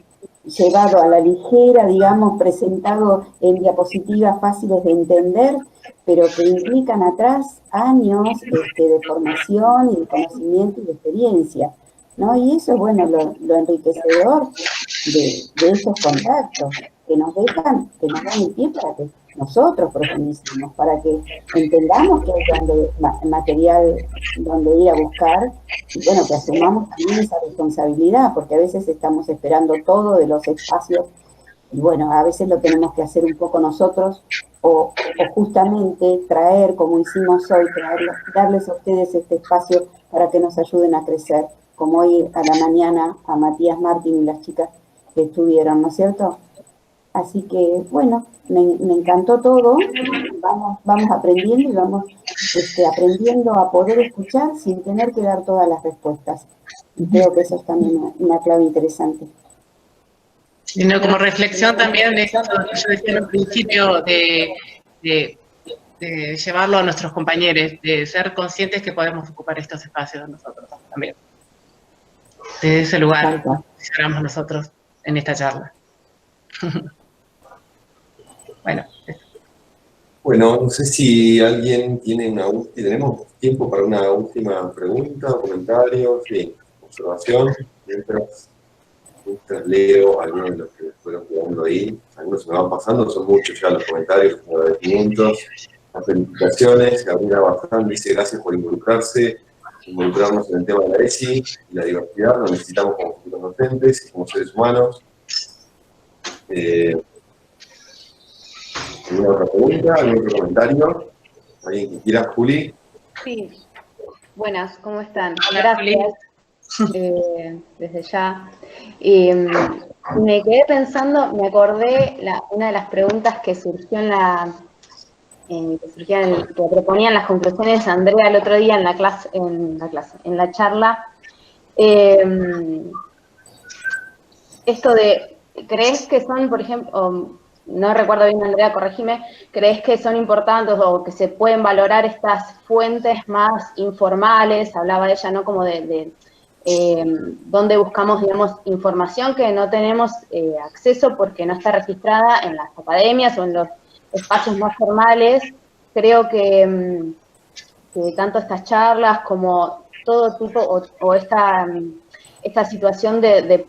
llevado a la ligera, digamos, presentado en diapositivas fáciles de entender, pero que implican atrás años de formación y de conocimiento y de experiencia, ¿no? Y eso es, bueno, lo enriquecedor de esos contactos, que nos dan el pie para que nosotros profundicemos, para que entendamos que hay material donde ir a buscar, y bueno, que asumamos también esa responsabilidad, porque a veces estamos esperando todo de los espacios, y bueno, a veces lo tenemos que hacer un poco nosotros, o justamente traer, como hicimos hoy, darles a ustedes este espacio para que nos ayuden a crecer, como hoy a la mañana a Matías Martín y las chicas que estuvieron, ¿no es cierto? Así que, bueno, me encantó todo, vamos aprendiendo y vamos aprendiendo a poder escuchar sin tener que dar todas las respuestas. Y creo que eso es también una clave interesante. Y no, como reflexión también de esto que yo decía en un principio, de llevarlo a nuestros compañeros, de ser conscientes que podemos ocupar estos espacios nosotros también. Desde ese lugar posicionamos nosotros en esta charla. Bueno, no sé si alguien tiene ¿tenemos tiempo para una última pregunta o comentario? Sí, observación. Mientras leo algunos de los que fueron quedando ahí. Algunos se me van pasando, son muchos ya los comentarios, como agradecimientos, las felicitaciones. Gabriela Bazán dice: gracias por involucrarnos en el tema de la ESI y la diversidad. Lo necesitamos como futuros docentes y como seres humanos. ¿Alguna otra pregunta? ¿Algún otro comentario? ¿Alguien que quiera? Juli. Sí. Buenas, ¿cómo están? Hola, gracias. Desde ya. Me quedé pensando, me acordé una de las preguntas que surgió que proponían las conclusiones de Andrea el otro día en la charla. Esto de, ¿crees que son, por ejemplo, no recuerdo bien, Andrea, corregime, ¿crees que son importantes o que se pueden valorar estas fuentes más informales? Hablaba ella, ¿no? Como de donde buscamos, digamos, información que no tenemos acceso porque no está registrada en las academias o en los espacios más formales. Creo que tanto estas charlas como todo tipo, o esta situación de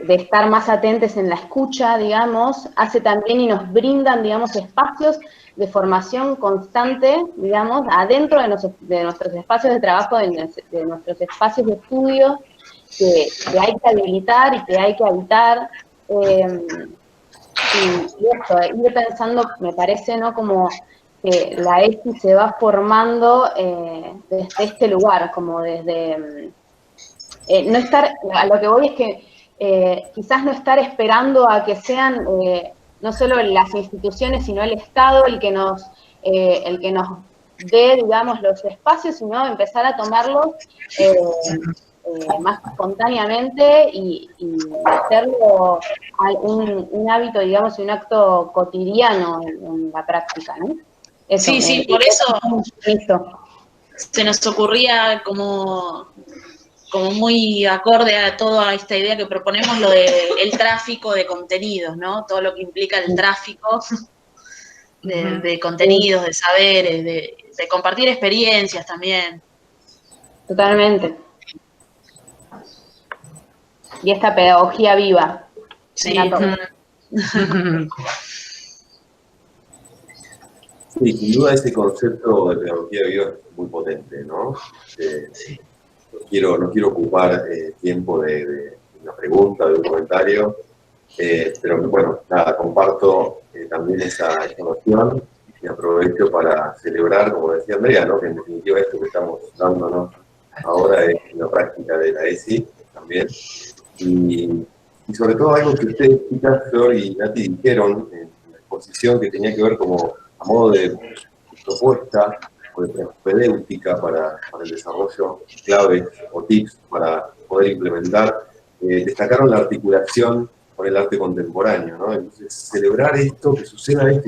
estar más atentos en la escucha, digamos, hace también y nos brindan, digamos, espacios de formación constante, digamos, adentro de nuestros espacios de trabajo, de nuestros espacios de estudio, que hay que habilitar y que hay que habitar. Y esto, ir pensando, me parece, ¿no? Como que la ESI se va formando desde este lugar, como desde... no estar, a lo que voy es que quizás no estar esperando a que sean no solo las instituciones, sino el Estado el que nos dé, digamos, los espacios, sino empezar a tomarlos más espontáneamente y hacerlo un hábito, digamos, un acto cotidiano en la práctica, ¿no? Eso, sí, por eso se nos ocurría como muy acorde a toda esta idea que proponemos, lo del tráfico de contenidos, ¿no? Todo lo que implica el tráfico de contenidos, de saberes, de compartir experiencias también. Totalmente. Y esta pedagogía viva. Sí. Sí, sin duda ese concepto de pedagogía viva es muy potente, ¿no? No quiero ocupar tiempo de una pregunta, de un comentario, pero bueno, nada, comparto también esa noción y aprovecho para celebrar, como decía Andrea, ¿no? Que en definitiva esto que estamos dándonos ahora es una práctica de la ESI también. Y sobre todo algo que ustedes, chicas, Flor y Nati, dijeron en la exposición, que tenía que ver como a modo de propuesta o de propedéutica para el desarrollo, claves o tips para poder implementar, destacaron la articulación con el arte contemporáneo, ¿no? Entonces, celebrar esto, que suceda en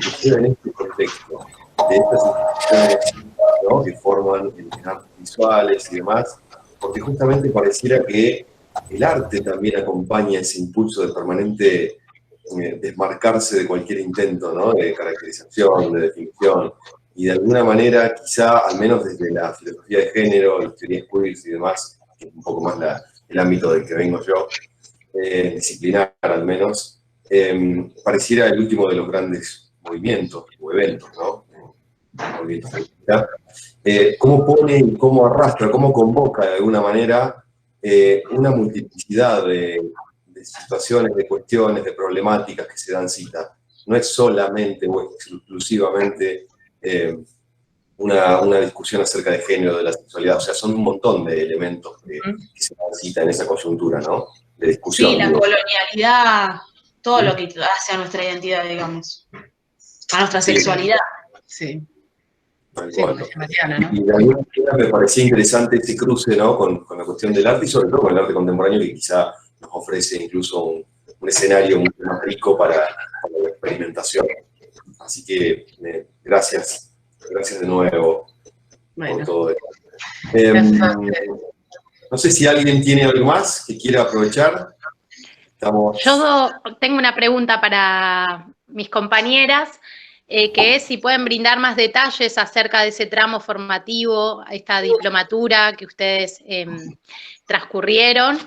este contexto, de estas instituciones, ¿no? Que forman en artes visuales y demás, porque justamente pareciera que el arte también acompaña ese impulso de permanente desmarcarse de cualquier intento, ¿no? De caracterización, de definición, y de alguna manera, quizá, al menos desde la filosofía de género, las teorías queers y demás, que es un poco más el ámbito del que vengo yo, disciplinar al menos, pareciera el último de los grandes movimientos o eventos, ¿no? Cómo pone, cómo arrastra, cómo convoca de alguna manera una multiplicidad de situaciones, de cuestiones, de problemáticas que se dan cita. No es solamente o exclusivamente una discusión acerca de género, de la sexualidad, o sea, son un montón de elementos que se dan cita en esa coyuntura, ¿no? De discusión. Sí, la colonialidad todo lo que hace a nuestra identidad, digamos, a nuestra sexualidad. Sí. Sí, Mariana, ¿no? Y de alguna manera me parecía interesante ese cruce, ¿no? con la cuestión del arte y sobre todo con el arte contemporáneo, que quizá nos ofrece incluso un escenario mucho más rico para la experimentación. Así que gracias de nuevo por todo esto. No sé si alguien tiene algo más que quiera aprovechar. Yo tengo una pregunta para mis compañeras, que es si pueden brindar más detalles acerca de ese tramo formativo, esta diplomatura que ustedes transcurrieron,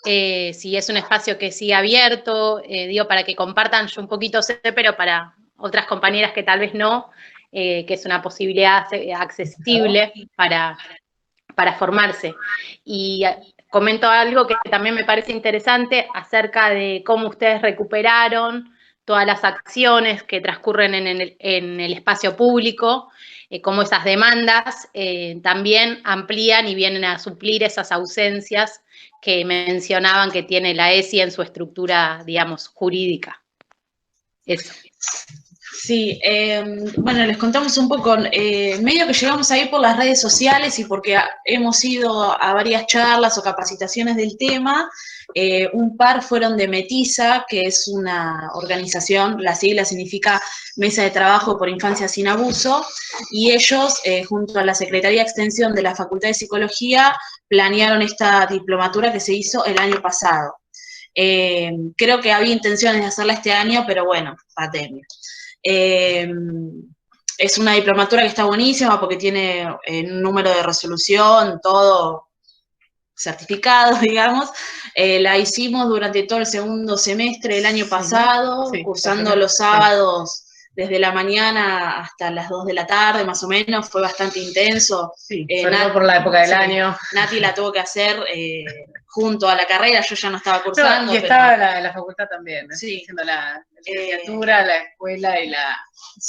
si es un espacio que sigue abierto, digo, para que compartan, yo un poquito sé, pero para otras compañeras que tal vez no, que es una posibilidad accesible para formarse. Y comento algo que también me parece interesante acerca de cómo ustedes recuperaron todas las acciones que transcurren en el espacio público, cómo esas demandas también amplían y vienen a suplir esas ausencias que mencionaban que tiene la ESI en su estructura, digamos, jurídica. Eso. Sí, bueno, les contamos un poco, medio que llegamos ahí por las redes sociales y porque hemos ido a varias charlas o capacitaciones del tema. Un par fueron de Metiza, que es una organización, la sigla significa Mesa de Trabajo por Infancia Sin Abuso, y ellos, junto a la Secretaría de Extensión de la Facultad de Psicología, planearon esta diplomatura que se hizo el año pasado. Creo que había intenciones de hacerla este año, pero bueno, pandemia. Es una diplomatura que está buenísima porque tiene un número de resolución, todo certificado, digamos. La hicimos durante todo el segundo semestre del año pasado, sí, cursando los sábados desde la mañana hasta las 2 de la tarde, más o menos. Fue bastante intenso. Sí, sobre todo por la época del año. Nati la tuvo que hacer junto a la carrera, yo ya no estaba cursando. No, y estaba la facultad también, sí, haciendo la licenciatura, la escuela y la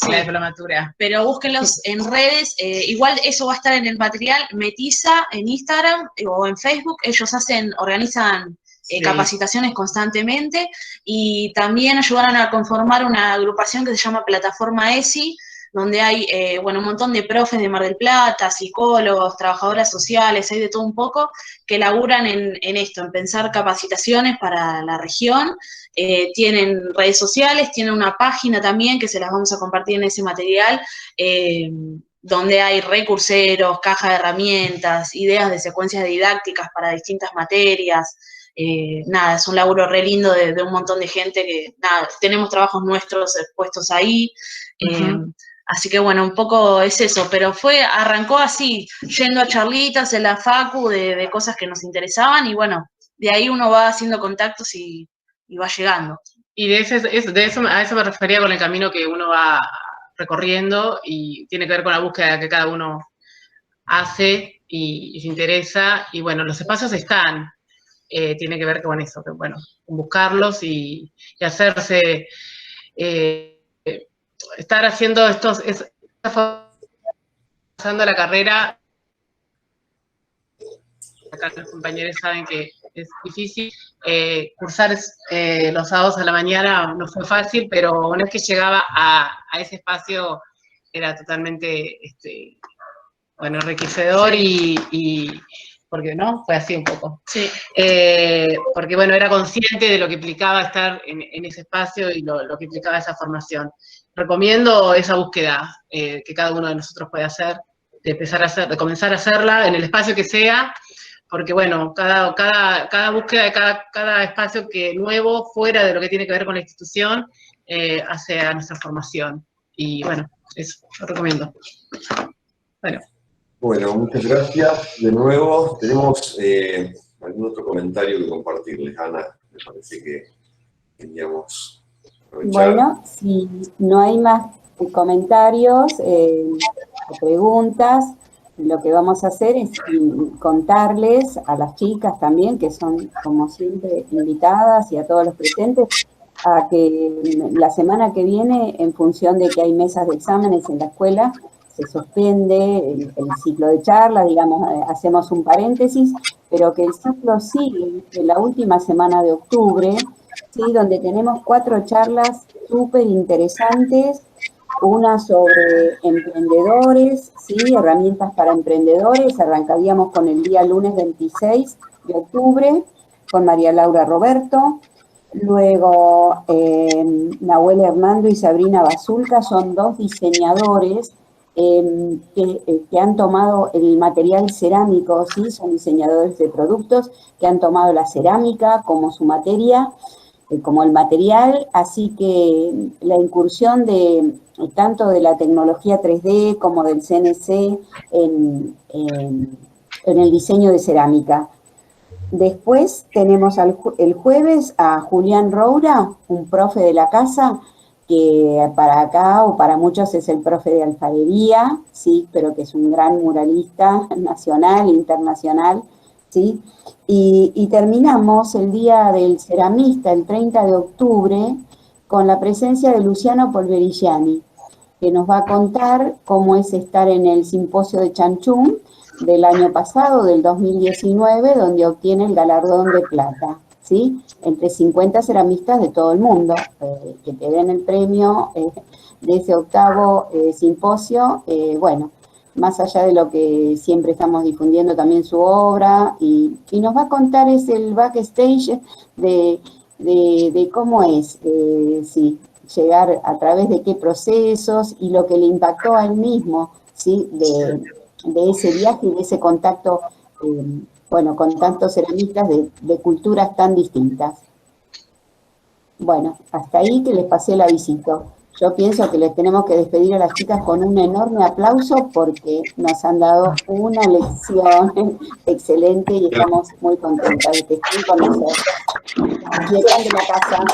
diplomatura. Pero búsquenlos en redes, igual eso va a estar en el material, Metiza en Instagram o en Facebook, ellos organizan capacitaciones constantemente y también ayudaron a conformar una agrupación que se llama Plataforma ESI, donde hay un montón de profes de Mar del Plata, psicólogos, trabajadoras sociales, hay de todo un poco, que laburan en esto, en pensar capacitaciones para la región. Tienen redes sociales, tienen una página también, que se las vamos a compartir en ese material, donde hay recurseros, caja de herramientas, ideas de secuencias didácticas para distintas materias. Nada, es un laburo re lindo de un montón de gente que, nada, tenemos trabajos nuestros puestos ahí. Así que bueno, un poco es eso, pero arrancó así, yendo a charlitas en la facu de cosas que nos interesaban y bueno, de ahí uno va haciendo contactos y va llegando. Y a eso me refería con el camino que uno va recorriendo y tiene que ver con la búsqueda que cada uno hace y se interesa. Y bueno, los espacios están, tiene que ver con eso, con buscarlos y hacerse... estar haciendo pasando la carrera, acá los compañeros saben que es difícil, cursar los sábados a la mañana no fue fácil, pero una vez que llegaba a ese espacio era totalmente, enriquecedor y porque no, fue así un poco. Sí. Porque era consciente de lo que implicaba estar en ese espacio y lo que implicaba esa formación. Recomiendo esa búsqueda que cada uno de nosotros puede hacer, de comenzar a hacerla en el espacio que sea, porque cada búsqueda de cada espacio nuevo, fuera de lo que tiene que ver con la institución, hace a nuestra formación. Y eso lo recomiendo. Bueno, muchas gracias de nuevo. ¿Tenemos algún otro comentario que compartirles, Ana? Me parece que queríamos aprovechar. Bueno, si no hay más comentarios o preguntas, lo que vamos a hacer es contarles a las chicas también, que son como siempre invitadas, y a todos los presentes, a que la semana que viene, en función de que hay mesas de exámenes en la escuela, se suspende el ciclo de charlas, digamos, hacemos un paréntesis, pero que el ciclo sigue en la última semana de octubre, ¿sí? Donde tenemos 4 charlas súper interesantes, una sobre emprendedores, ¿sí? Herramientas para emprendedores. Arrancaríamos con el día lunes 26 de octubre con María Laura Roberto. Luego, Nahuel Hernando y Sabrina Basulca son 2 diseñadores que han tomado el material cerámico, ¿sí? Son diseñadores de productos que han tomado la cerámica como su materia, como el material, así que la incursión de tanto de la tecnología 3D como del CNC en el diseño de cerámica. Después tenemos el jueves a Julián Roura, un profe de la casa, que para acá o para muchos es el profe de alfarería, ¿sí? Pero que es un gran muralista nacional e internacional, ¿sí? Y terminamos el Día del Ceramista, el 30 de octubre, con la presencia de Luciano Polverigiani, que nos va a contar cómo es estar en el simposio de Chanchún del año pasado, del 2019, donde obtiene el galardón de plata, ¿sí? Entre 50 ceramistas de todo el mundo, que te den el premio de ese 8º simposio. Bueno, más allá de lo que siempre estamos difundiendo también su obra, y nos va a contar es el backstage de cómo es, sí, llegar a través de qué procesos y lo que le impactó a él mismo, ¿sí? De ese viaje y de ese contacto, bueno, con tantos ceramistas de culturas tan distintas. Bueno, hasta ahí que les pasé el avisito. Yo pienso que les tenemos que despedir a las chicas con un enorme aplauso porque nos han dado una lección excelente y estamos muy contentas de que estén con nosotros. Llegan de la casa.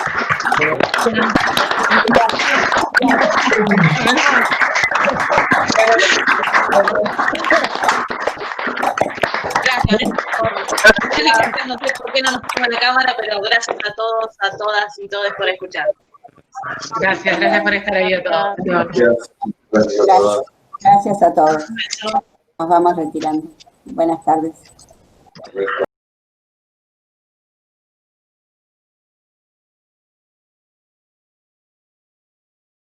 Gracias. No sé por qué no nos pongo la cámara, pero gracias a todos, a todas y todos por escuchar. Gracias por estar ahí a todos. Gracias a todos. Nos vamos retirando. Buenas tardes.